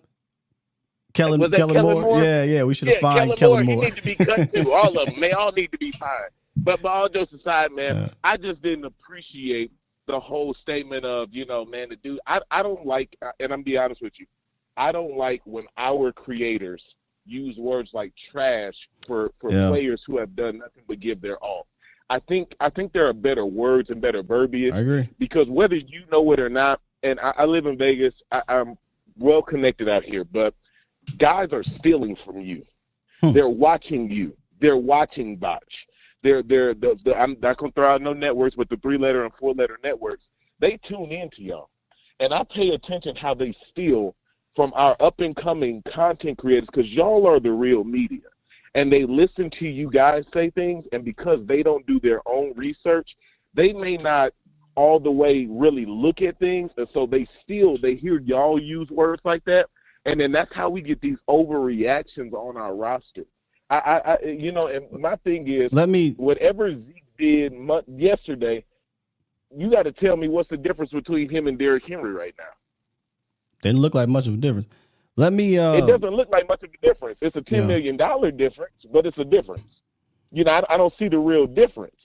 C: Kellen
O: Kellen
C: Moore? Yeah, we should have fined
O: Kellen
C: Moore.
O: He needs to be cut too. All of them. They all need to be fined. But all jokes aside, man, I just didn't appreciate the whole statement of, man, the dude. I don't like, and I'm be honest with you, I don't like when our creators use words like trash for players who have done nothing but give their all. I think there are better words and better verbiage.
C: I agree.
O: Because whether you know it or not, and I live in Vegas, I'm well connected out here, but guys are stealing from you. They're watching you. They're watching Botch. I'm not going to throw out no networks, but the 3-letter and 4-letter networks, they tune in to y'all. And I pay attention how they steal from our up-and-coming content creators because y'all are the real media. And they listen to you guys say things, and because they don't do their own research, they may not all the way really look at things, and so they hear y'all use words like that, and then that's how we get these overreactions on our roster. And my thing is, whatever Zeke did yesterday, you got to tell me what's the difference between him and Derrick Henry right now.
C: Didn't look like much of a difference.
O: It doesn't look like much of a difference. It's a $10 million difference, but it's a difference. I don't see the real difference.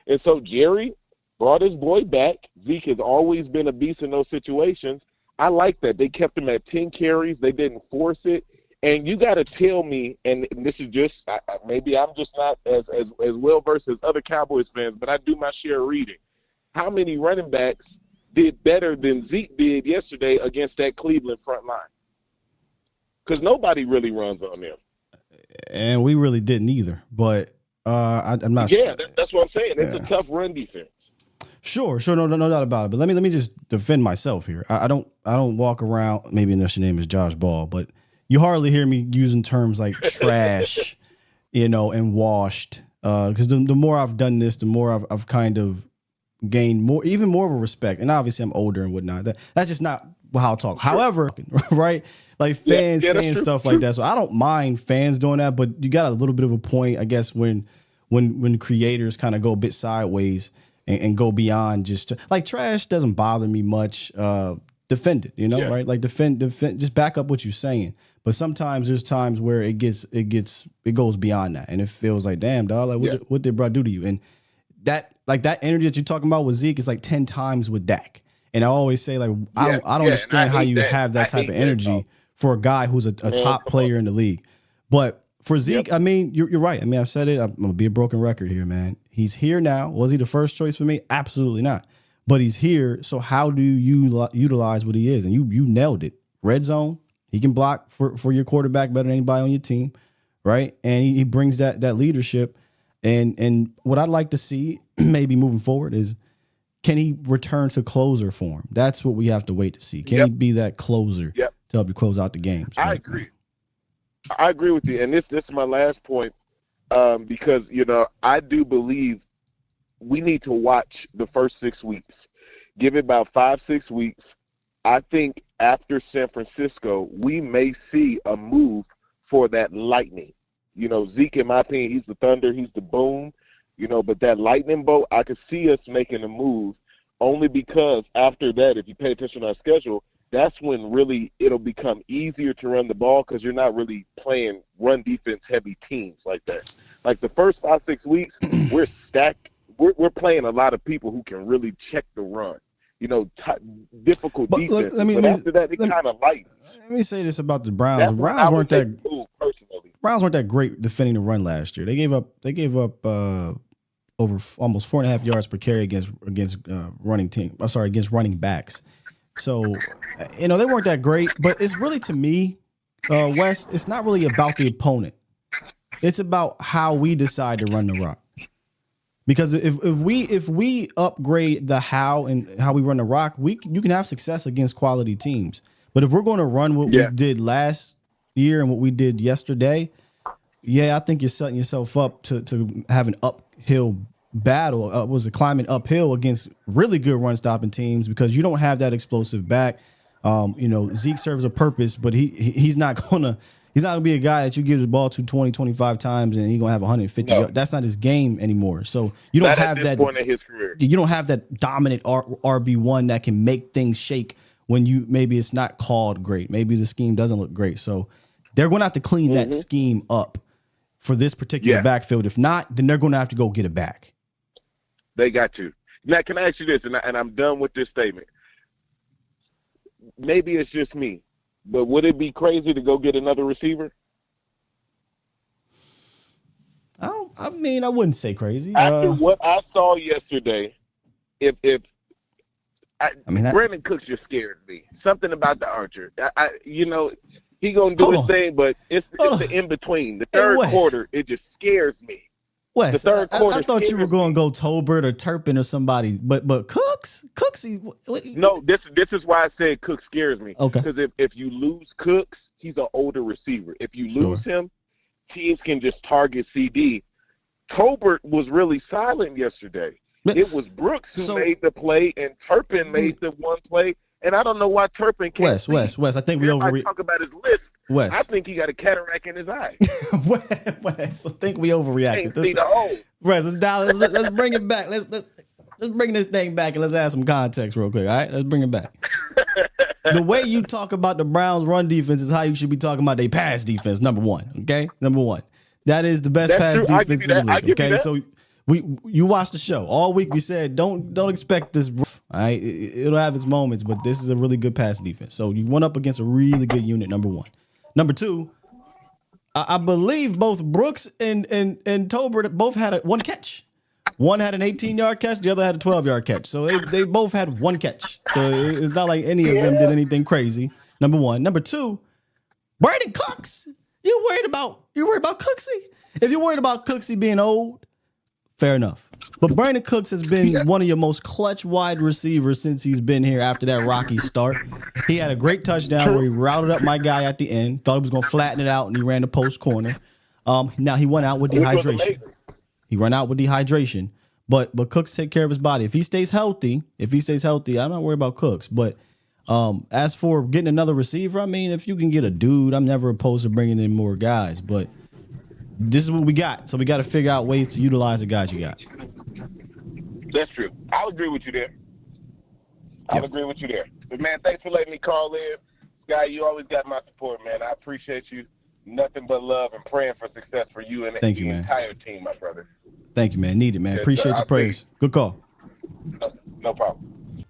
O: And so Jerry brought his boy back. Zeke has always been a beast in those situations. I like that. They kept him at 10 carries. They didn't force it. And you got to tell me, and this is just maybe I'm just not as well versed as other Cowboys fans, but I do my share of reading. How many running backs did better than Zeke did yesterday against that Cleveland front line? Because nobody really runs on them.
C: And we really didn't either. But I'm not sure.
O: Yeah, that's what I'm saying. It's a tough run defense.
C: Sure, no doubt about it. But let me just defend myself here. I don't walk around. Maybe unless your name is Josh Ball, but you hardly hear me using terms like trash, and washed. Because the more I've done this, the more I've kind of gained even more of a respect. And obviously, I'm older and whatnot. That's just not how I talk. However, right, like fans saying stuff like that. So I don't mind fans doing that, but you got a little bit of a point, I guess, when creators kind of go a bit sideways and go beyond just like trash doesn't bother me much. Defend it, right? Like defend, just back up what you're saying. But sometimes there's times where it goes beyond that, and it feels like, damn, dog, like what did bro do to you? And that energy that you're talking about with Zeke is like 10 times with Dak. And I always say, like, I don't understand how you have that type of energy for a guy who's a top player in the league. But for Zeke, I mean, you're right. I mean, I've said it. I'm gonna be a broken record here, man. He's here now. Was he the first choice for me? Absolutely not. But he's here. So how do you utilize what he is? And you nailed it. Red zone. He can block for your quarterback better than anybody on your team, right? And he brings that leadership. And what I'd like to see maybe moving forward is, can he return to closer form? That's what we have to wait to see. Can he be that closer to help you close out the games?
O: I agree. I agree with you. And this is my last point because, I do believe we need to watch the first 6 weeks. Give it about 5-6 weeks. I think after San Francisco, we may see a move for that lightning. Zeke, in my opinion, he's the thunder, he's the boom. But that lightning bolt, I could see us making a move only because after that, if you pay attention to our schedule, that's when really it'll become easier to run the ball because you're not really playing run defense heavy teams like that. Like the first 5-6 weeks, we're stacked. We're playing a lot of people who can really check the run. Difficult defense. But after that, it kind of light.
C: Let me say this about the Browns. The Browns weren't that great defending the run last year. They gave up over almost 4.5 yards per carry against against running backs. So, they weren't that great, but it's really, to me, Wes, it's not really about the opponent. It's about how we decide to run the rock. Because if we upgrade the how and how we run the rock, you can have success against quality teams. But if we're going to run what we did last year and what we did yesterday, I think you're setting yourself up to have an uphill battle. Climbing uphill against really good run stopping teams because you don't have that explosive back. Zeke serves a purpose, but he's not gonna be a guy that you give the ball to 20, 25 times and he's gonna have 150. No. That's not his game anymore. So you don't have that
O: point in his career.
C: You don't have that dominant RB1 that can make things shake when maybe it's not called great. Maybe the scheme doesn't look great. So They're going to have to clean that scheme up for this particular backfield. If not, then they're going to have to go get it back.
O: They got to. Now, can I ask you this, and I'm done with this statement. Maybe it's just me, but would it be crazy to go get another receiver?
C: I mean, I wouldn't say crazy.
O: After what I saw yesterday, Brandon Cooks just scared me. Something about the Archer. He gonna do his thing, but it's the in between. The third quarter, it just scares me.
C: Wes, I thought you were going to go Tolbert or Turpin or somebody, but Cooksy.
O: No, this is why I said Cooks scares me.
C: Okay,
O: because if you lose Cooks, he's an older receiver. If you lose him, teams can just target CD. Tolbert was really silent yesterday. It was Brooks who made the play, and Turpin made the one play. And I don't know why Turpin can't.
C: Wes. I think we
O: talk about his list.
C: Wes,
O: I think he got a cataract in his eye.
C: Wes, I think we overreacted.
O: See the hole.
C: Wes, let's bring it back. Let's bring this thing back and let's add some context real quick. All right, let's bring it back. The way you talk about the Browns' run defense is how you should be talking about their pass defense. Number one, okay. Number one, that is the best pass defense in the league. Okay, so. You watched the show all week. We said don't expect this. All right, it'll have its moments, but this is a really good pass defense. So you went up against a really good unit. Number one. Number two, I believe both Brooks and Tolbert both had one catch. One had an 18-yard catch. The other had a 12-yard catch. So they both had one catch. So it's not like any of them did anything crazy. Number one. Number two, Brandon Cooks. You worried about Cooksy? If you're worried about Cooksy being old. Fair enough. But Brandon Cooks has been one of your most clutch wide receivers since he's been here after that rocky start. He had a great touchdown where he routed up my guy at the end, thought he was going to flatten it out, and he ran the post corner. Now he went out with dehydration. But Cooks take care of his body. If he stays healthy, I'm not worried about Cooks. But as for getting another receiver, I mean, if you can get a dude, I'm never opposed to bringing in more guys. But this is what we got. So we got to figure out ways to utilize the guys you got.
O: That's true. I'll agree with you there. But, man, thanks for letting me call in. Guy, you always got my support, man. I appreciate you. Nothing but love and praying for success for you and the entire team, my brother.
C: Thank you, man. Need it, man.
O: Yes,
C: appreciate your prayers. Good call.
O: No problem.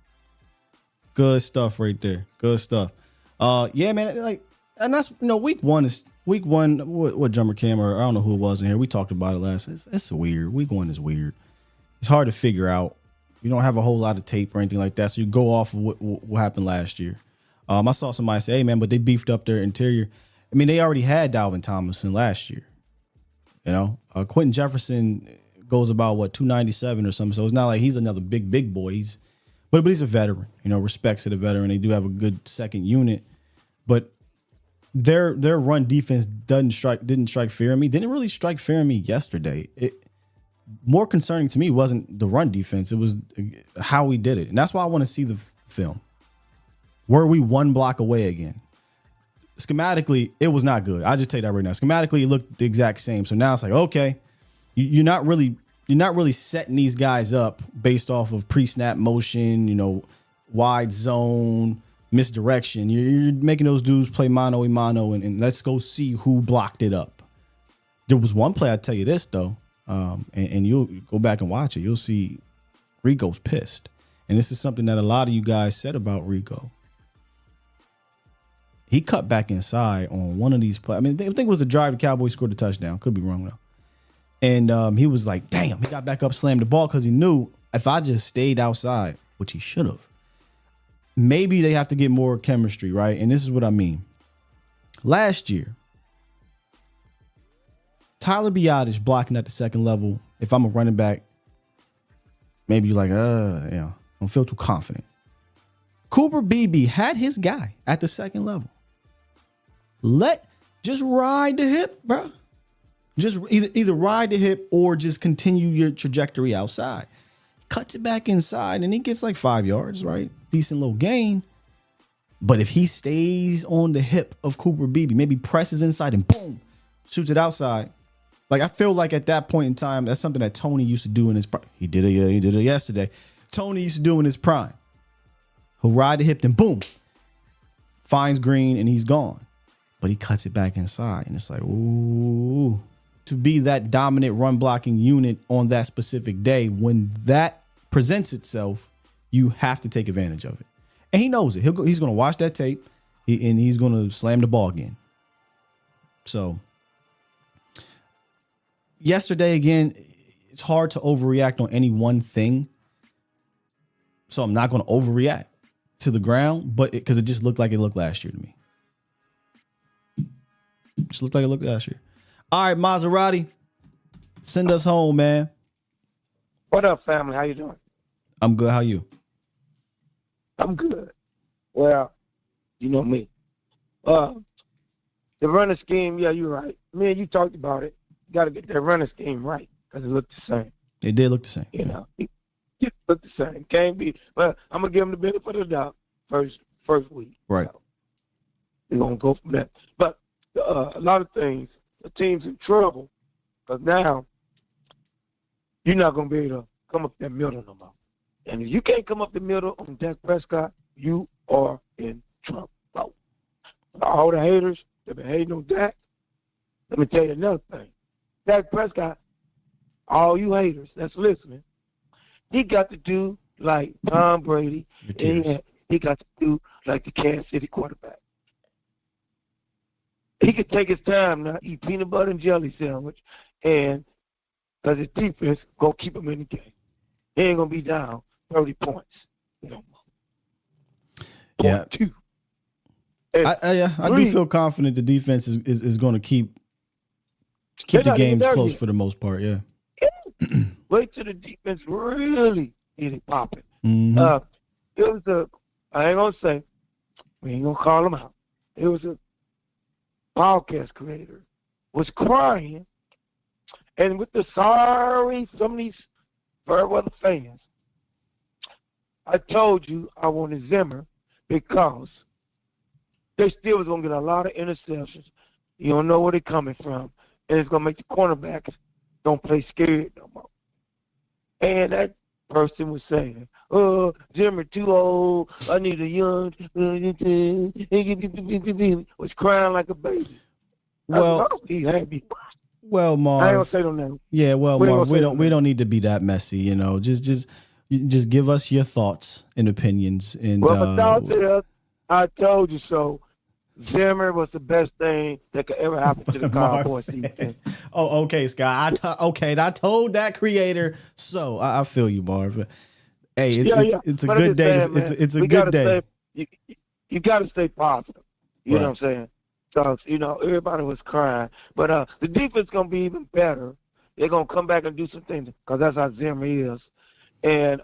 C: Good stuff right there. Good stuff. Yeah, man. And that's week one. What drummer Cam or I don't know who it was in here. We talked about it last. It's weird. Week one is weird. It's hard to figure out. You don't have a whole lot of tape or anything like that, so you go off of what happened last year. I saw somebody say, "Hey, man, but they beefed up their interior." I mean, they already had Dalvin Tomlinson last year. Quentin Jefferson goes about 297 or something. So it's not like he's another big boy. But he's a veteran. Respects to the veteran. They do have a good second unit, but their run defense didn't strike fear in me. Didn't really strike fear in me yesterday. More concerning to me wasn't the run defense. It was how we did it. And that's why I want to see the film. Were we one block away again? Schematically, it was not good. I'll just tell you that right now. Schematically, it looked the exact same. So now it's like, okay, you're not really setting these guys up based off of pre-snap motion, wide zone, misdirection. You're making those dudes play mano a mano, and let's go see who blocked it up. There was one play, I'll tell you this, though, and you'll go back and watch it. You'll see Rico's pissed. And this is something that a lot of you guys said about Rico. He cut back inside on one of these plays. I mean, I think it was the drive the Cowboys scored the touchdown. Could be wrong, though. And he was like, damn, he got back up, slammed the ball because he knew if I just stayed outside, which he should have, maybe they have to get more chemistry, right? And this is what I mean. Last year, Tyler Biadasz blocking at the second level. If I'm a running back, maybe you're like, I don't feel too confident. Cooper Beebe had his guy at the second level. Just ride the hip, bro. Just either ride the hip or just continue your trajectory outside. Cuts it back inside and he gets like 5 yards, right? Decent little gain. But if he stays on the hip of Cooper Beebe, maybe presses inside and boom, shoots it outside. Like, I feel like at that point in time, that's something that Tony used to do in his prime. He did it yesterday. Tony used to do in his prime. He'll ride the hip, then boom, finds Green, and he's gone. but he cuts it back inside. And it's like, ooh, to be that dominant run blocking unit on that specific day, when that presents itself, you have to take advantage of it. And he knows it. He's going to watch that tape and he's going to slam the ball again. So yesterday, again, it's hard to overreact on any one thing. So I'm not going to overreact to the ground, but because it just looked like it looked last year to me. Just looked like it looked last year. All right, Maserati, send us home, man.
P: What up, family? How you doing?
C: I'm good. How you?
P: I'm good. Well, you know me. The running scheme, yeah, you're right. Me and you talked about it. You got to get that running scheme right because it looked the same.
C: It did look the same.
P: You know, it looked the same. Can't be. But I'm gonna give him the benefit of the doubt first week.
C: Right.
P: So we're gonna go from there. But a lot of things, the team's in trouble because now you're not gonna be able to come up that middle no more. And if you can't come up the middle on Dak Prescott, you are in trouble. All the haters that been hating on Dak, let me tell you another thing. Dak Prescott, all you haters that's listening, he got to do like Tom Brady, and he got to do like the Kansas City quarterback. He could take his time now, eat peanut butter and jelly sandwich, and because his defense going to keep him in the game. He ain't going to be down 30 points. No more.
C: Yeah.
P: Two.
C: I do feel confident the defense is going to keep the games close for the most part. Yeah.
P: Wait till the defense really get it popping.
C: Mm-hmm.
P: It was I ain't going to say, we ain't going to call him out. It was a podcast creator was crying, and with the sorry, some of these fair weather fans, I told you I wanted Zimmer because they still was going to get a lot of interceptions. You don't know where they're coming from, and it's going to make the cornerbacks don't play scared no more. And that person was saying, "Oh, Zimmer too old. I need a young." Was crying like a baby.
C: Well,
P: he had me.
C: Well, Marv.
P: I ain't gonna say no name.
C: Yeah, well, Marv, we don't need to be that messy, you know. Just give us your thoughts and opinions. And
P: well, my thoughts is, I told you so. Zimmer was the best thing that could ever happen to the Cowboys defense.
C: Oh, okay, Scott. I told that creator so. I feel you, Marv. Hey, it's a good day. It's a good day.
P: You got to stay positive. You know what I'm saying? So, everybody was crying. But the defense going to be even better. They're going to come back and do some things because that's how Zimmer is. And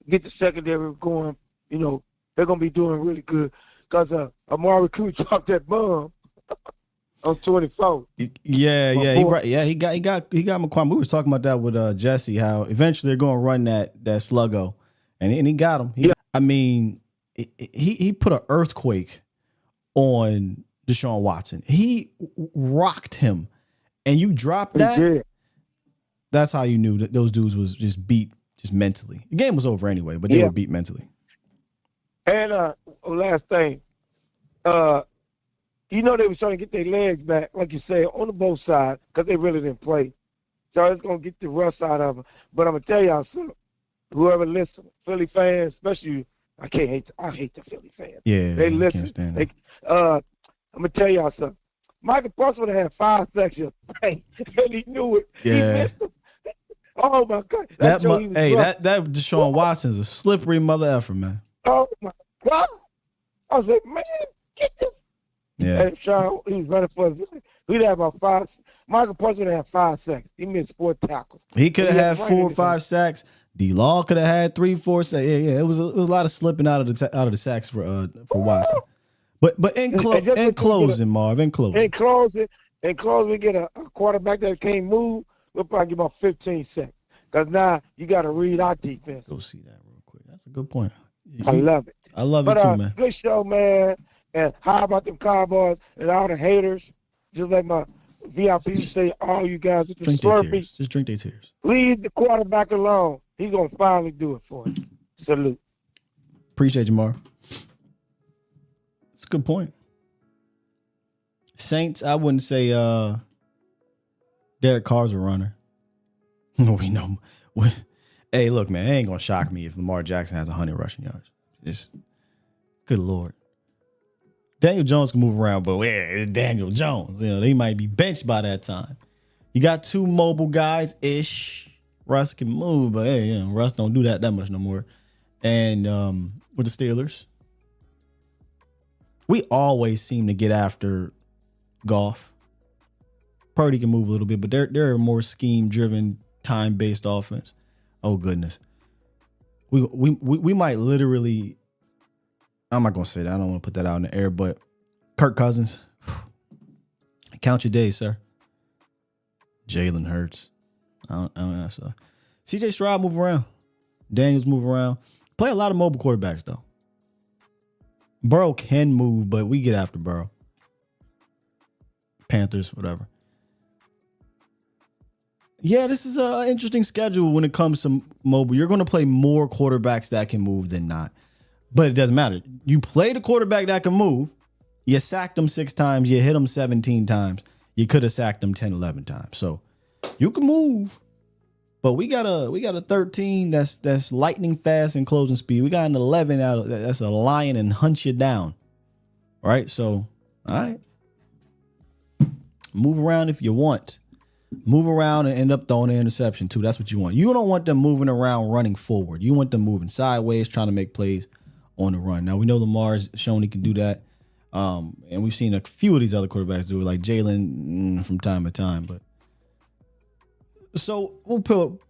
P: get the secondary going. They're going to be doing really good because Amari Cooper dropped that bomb on 24.
C: Yeah. He got McQuan. We were talking about that with Jesse, how eventually they're going to run that sluggo. And he got him. He put an earthquake on Deshaun Watson. He rocked him, and you dropped that. That's how you knew that those dudes was just beat, just mentally. The game was over anyway, but they were beat mentally.
P: And last thing, they were trying to get their legs back, like you said, on the both sides, because they really didn't play. So it's gonna get the rust out of them. But I'm gonna tell y'all something. Whoever listens, Philly fans, especially, I hate the Philly fans.
C: Yeah,
P: they listen.
C: Can't stand that.
P: I'm gonna tell y'all something. Michael Parsons would have had 5 sacks yesterday, and he knew it.
C: Yeah.
P: He missed them. Oh my God!
C: That Deshaun Watson's a slippery mother effer, man.
P: Oh my God! I was like, man, get this.
C: Yeah.
P: And Sean, he was running for us. We'd have about 5. Michael Parsons would have had 5 sacks. He missed 4 tackles.
C: He could have had 4 or 5 sacks. D-Law could have had 3, 4 sacks. Yeah. It was a lot of slipping out of the sacks for Watson. But in closing, Marv, in closing,
P: we get a quarterback that can't move. We'll probably give about 15 sacks. Because now you got to read our defense.
C: Let's go see that real quick. That's a good point.
P: I love it.
C: I love it too, man.
P: Good show, man. And how about them Cowboys and all the haters? Just like my VIP say, all you guys with the Slurpee.
C: Just drink their tears.
P: Leave the quarterback alone. He's going to finally do it for you. Salute.
C: Appreciate you, Marv. It's a good point. Saints, I wouldn't say Derek Carr's a runner. We know. Hey, look, man, it ain't gonna shock me if Lamar Jackson has 100 rushing yards. It's good Lord. Daniel Jones can move around, but it's Daniel Jones. You know, they might be benched by that time. You got two mobile guys ish. Russ can move, but hey, you know, Russ don't do that much no more. And with the Steelers, we always seem to get after Goff. Purdy can move a little bit, but they're a more scheme-driven, time-based offense. Oh goodness, we might literally. I'm not gonna say that. I don't want to put that out in the air, but Kirk Cousins, count your days, sir. Jalen Hurts. I don't know. So CJ Stroud move around. Daniels move around. Play a lot of mobile quarterbacks though. Burrow can move, but we get after Burrow. Panthers, whatever. Yeah, this is an interesting schedule when it comes to mobile. You're going to play more quarterbacks that can move than not. But it doesn't matter. You play the quarterback that can move. You sacked him 6 times. You hit him 17 times. You could have sacked him 10, 11 times. So you can move. But we got a 13 that's lightning fast and closing speed. We got an 11 that's a lion and hunt you down. All right? So, all right. Move around if you want. Move around and end up throwing an interception too. That's what you want. You don't want them moving around running forward. You want them moving sideways, trying to make plays on the run. Now we know Lamar's shown he can do that. And we've seen a few of these other quarterbacks do it, like Jalen from time to time. But so we'll pull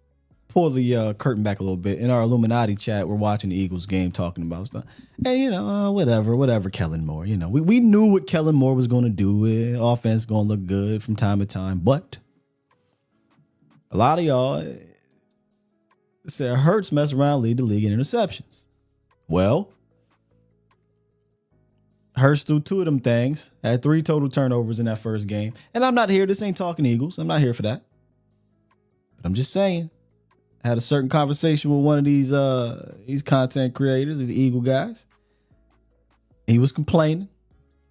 C: the curtain back a little bit. In our Illuminati chat, we're watching the Eagles game, talking about stuff. And, you know, whatever, Kellen Moore. You know, we knew what Kellen Moore was going to do. Offense going to look good from time to time. But a lot of y'all said Hurts mess around, lead the league in interceptions. Well, Hurts threw 2 of them things, had 3 total turnovers in that first game. And I'm not here. This ain't talking Eagles. I'm not here for that. But I'm just saying. I had a certain conversation with one of these content creators, these Eagle guys. He was complaining.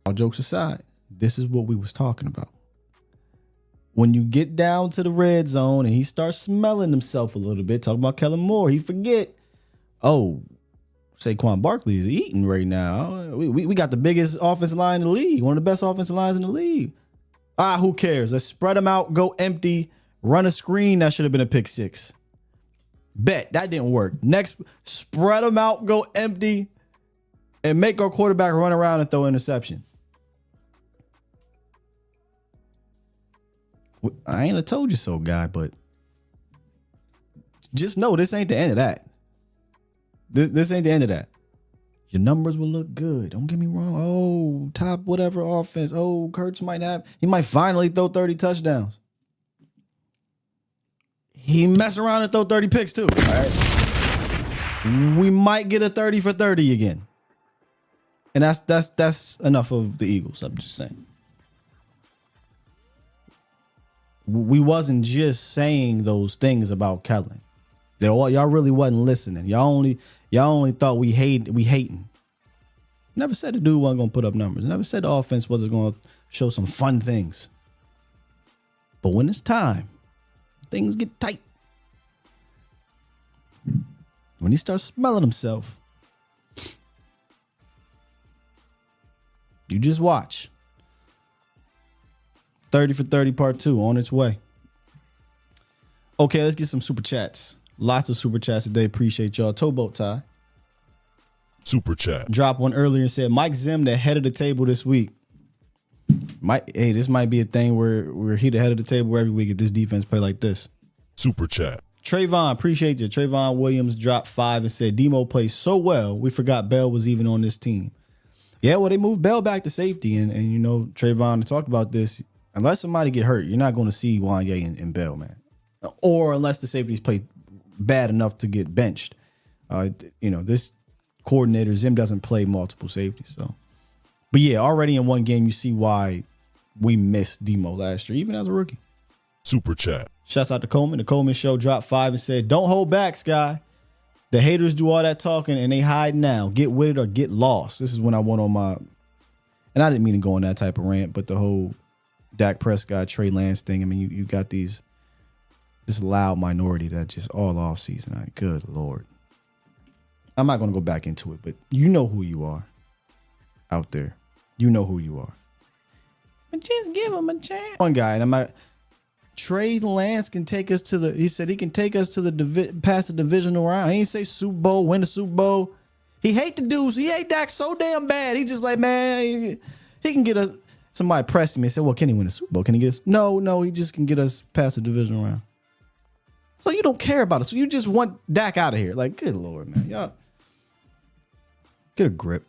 C: All jokes aside, this is what we was talking about. When you get down to the red zone and he starts smelling himself a little bit, talking about Kellen Moore, he forget, Saquon Barkley is eating right now. We got the biggest offensive line in the league, one of the best offensive lines in the league. Who cares? Let's spread them out, go empty, run a screen. That should have been a pick 6. Bet that didn't work. Next, spread them out, go empty, and make our quarterback run around and throw an interception. I ain't a told you so guy, but just know this ain't the end of that. This ain't the end of that. Your numbers will look good. Don't get me wrong. Top whatever offense. Kurtz he might finally throw 30 touchdowns. He mess around and throw 30 picks too. All right. We might get a 30 for 30 again. And that's enough of the Eagles. I'm just saying. We wasn't just saying those things about Kellen. Y'all really wasn't listening. Y'all only thought we hating. Never said the dude wasn't gonna put up numbers. Never said the offense wasn't gonna show some fun things. But when it's time, things get tight. When he starts smelling himself, you just watch. 30 for 30 part 2 on its way. Okay, let's get some super chats. Lots of super chats today. Appreciate y'all. Towboat Ty.
B: Super chat.
C: Dropped one earlier and said Mike Zim the head of the table this week. This might be a thing where he the head of the table every week if this defense play like this.
B: Super chat.
C: Trayvon, appreciate you. Trayvon Williams dropped 5 and said Demo plays so well, we forgot Bell was even on this team. Yeah, well, they moved Bell back to safety. And you know, Trayvon talked about this. Unless somebody get hurt, you're not going to see Wanye and Bell, man. Or unless the safeties play bad enough to get benched. This coordinator, Zim, doesn't play multiple safeties. So, but yeah, already in one game, you see why we missed Demo last year, even as a rookie.
B: Super chat.
C: Shouts out to Coleman. The Coleman Show dropped 5 and said, don't hold back, Sky. The haters do all that talking and they hide now. Get with it or get lost. This is when I went on my and I didn't mean to go on that type of rant, but the whole Dak Prescott, Trey Lance thing. I mean, you got this loud minority that just all off season. Good Lord. I'm not going to go back into it, but you know who you are out there. You know who you are. But just give him a chance. One guy, and Trey Lance can take us to he said he can take us to past the divisional round. He ain't say Super Bowl, win the Super Bowl. He hate the dudes. He hate Dak so damn bad. He just like, man, he can get us. Somebody pressed me and said, well, can he win the Super Bowl? Can he get us? No, he just can get us past the divisional round. So you don't care about it. So you just want Dak out of here. Like, good Lord, man. Y'all get a grip.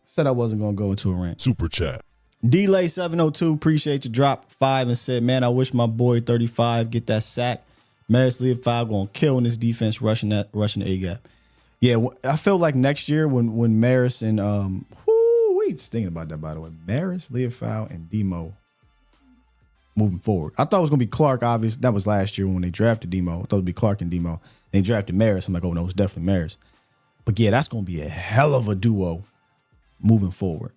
C: Said I wasn't going to go into a rant.
B: Super chat.
C: Delay 702, appreciate you. Dropped 5 and said, man, I wish my boy 35 get that sack. Maris Leofold going to kill in this defense rushing the A-gap. Yeah, I feel like next year when Maris and we just thinking about that, by the way. Maris, Leofold, and Demo moving forward. I thought it was going to be Clark, obviously. That was last year when they drafted Demo. I thought it would be Clark and Demo. They drafted Maris. I'm like, oh, no, it's definitely Maris. But yeah, that's going to be a hell of a duo moving forward.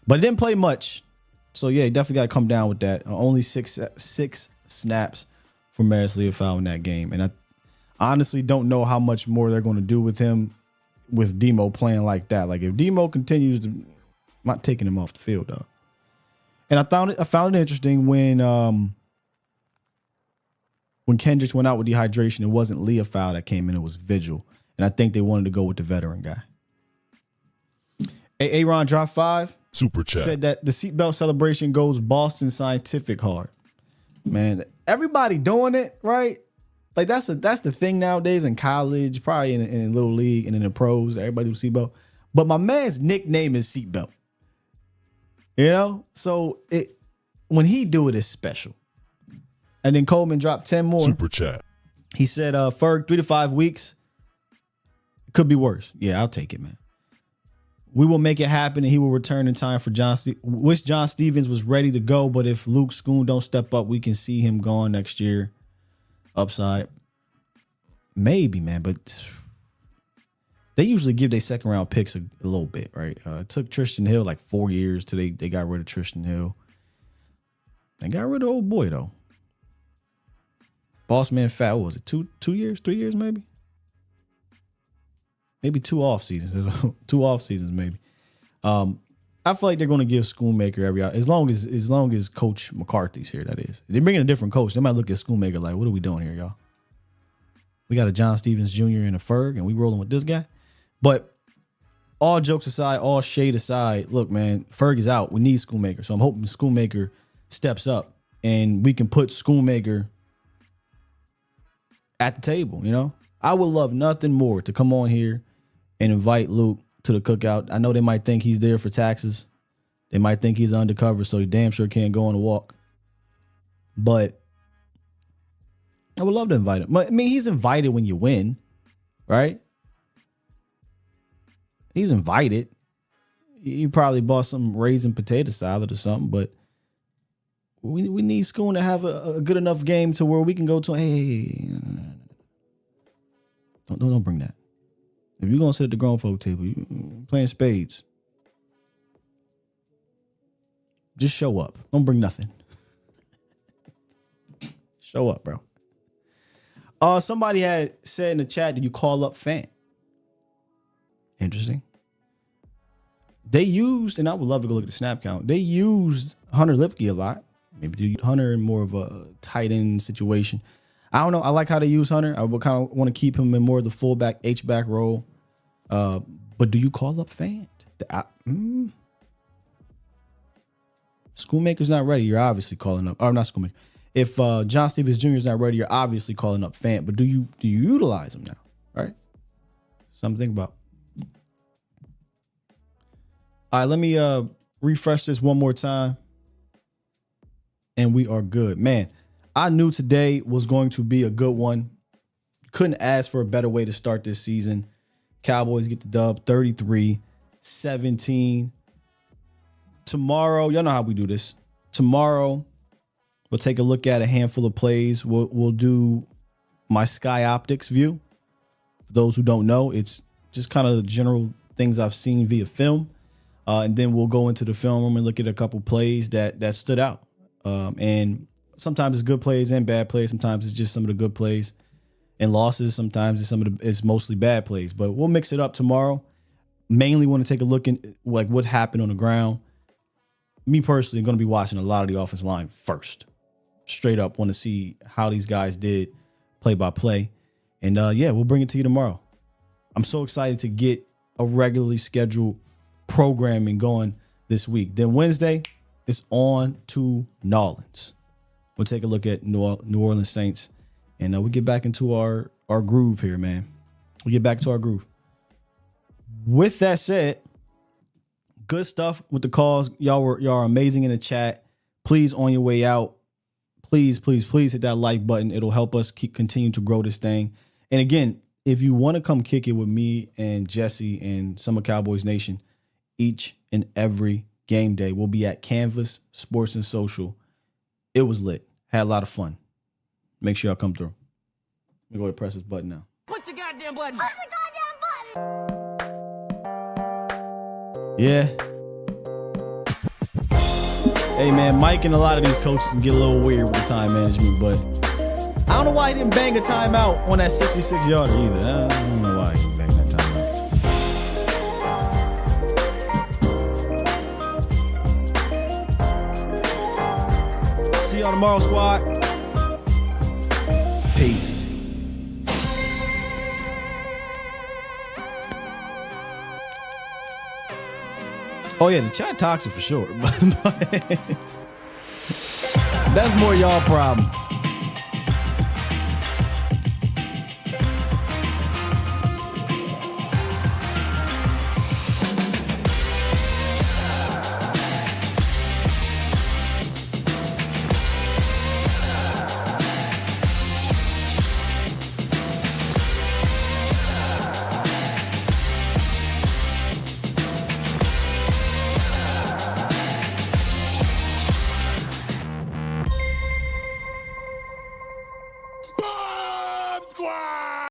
C: But it didn't play much. So yeah, you definitely got to come down with that. Only six snaps for Maris Leofold in that game. And I honestly don't know how much more they're going to do with him with Demo playing like that. Like if Demo continues to, I'm not taking him off the field, though. And I found it interesting when Kendricks went out with dehydration, it wasn't Leofold that came in, it was Vigil. And I think they wanted to go with the veteran guy. Aaron dropped 5.
B: Super chat.
C: Said that the seatbelt celebration goes Boston Scientific hard. Man, everybody doing it, right? Like that's the thing nowadays in college, probably in little league and in the pros, everybody do seatbelt. But my man's nickname is Seatbelt. You know? So when he do it, it's special. And then Coleman dropped 10 more.
B: Super chat.
C: He said, Ferg, 3 to 5 weeks. Could be worse. Yeah, I'll take it, man. We will make it happen, and he will return in time for wish John Stevens was ready to go, but if Luke Schoon don't step up, we can see him gone next year. Upside. Maybe, man, but they usually give their second round picks a little bit, right? It took Tristan Hill like 4 years till they got rid of Tristan Hill. They got rid of old boy, though. Boss Man Fat, what was it? 2 years, 3 years, maybe? Maybe 2 off seasons. 2 off seasons, maybe. I feel like they're going to give Schoonmaker every as long as Coach McCarthy's here. That is, they're bringing a different coach. They might look at Schoonmaker like, "What are we doing here, y'all? We got a John Stevens Jr. and a Ferg, and we rolling with this guy." But all jokes aside, all shade aside, look, man, Ferg is out. We need Schoonmaker, so I'm hoping Schoonmaker steps up and we can put Schoonmaker at the table. You know, I would love nothing more to come on here and invite Luke to the cookout. I know they might think he's there for taxes. They might think he's undercover, so he damn sure can't go on a walk. But I would love to invite him. I mean, he's invited when you win, right? He's invited. He probably bought some raisin potato salad or something, but we need Schoon to have a good enough game to where we can go to, hey, don't bring that. If you're going to sit at the grown folk table, you playing spades, just show up. Don't bring nothing. Show up, bro. Somebody had said in the chat, did you call up Fant? Interesting. They used, and I would love to go look at the snap count, they used Hunter Lipke a lot. Maybe do Hunter in more of a tight end situation. I don't know. I like how they use Hunter. I would kind of want to keep him in more of the fullback, H-back role. But do you call up Fant? Schoonmaker's not ready. You're obviously calling up. Or not Schoonmaker. If John Stevens Jr. is not ready, you're obviously calling up Fant. But do you utilize him now? Right? Something to think about. All right, let me refresh this one more time. And we are good. Man, I knew today was going to be a good one. Couldn't ask for a better way to start this season. Cowboys get the dub 33-17. Tomorrow, y'all know how we do this. Tomorrow, we'll take a look at a handful of plays. We'll do my Sky Optics view. For those who don't know, it's just kind of the general things I've seen via film. And then we'll go into the film room and look at a couple plays that stood out. And sometimes it's good plays and bad plays. Sometimes it's just some of the good plays and losses. Sometimes it's mostly bad plays. But we'll mix it up tomorrow. Mainly want to take a look at like what happened on the ground. Me personally, I'm going to be watching a lot of the offensive line first. Straight up, want to see how these guys did play by play. And we'll bring it to you tomorrow. I'm so excited to get a regularly scheduled programming going this week. Then Wednesday, it's on to Nolans. We'll take a look at New Orleans Saints, and we'll get back into our groove here, man. We'll get back to our groove. With that said, good stuff with the calls. Y'all are amazing in the chat. Please, on your way out, please hit that like button. It'll help us continue to grow this thing. And again, if you want to come kick it with me and Jesse and some of Cowboys Nation each and every game day, we'll be at Canvas Sports and Social. It was lit. Had a lot of fun. Make sure y'all come through. Let me go ahead and press this button now.
Q: Push the goddamn button. Push the goddamn button.
C: Yeah. Hey, man, Mike and a lot of these coaches can get a little weird with the time management, but I don't know why he didn't bang a timeout on that 66-yarder either. I don't know why he didn't bang that timeout. See y'all tomorrow, squad. Peace. Oh, yeah, the chat toxic for sure. But that's more y'all problem.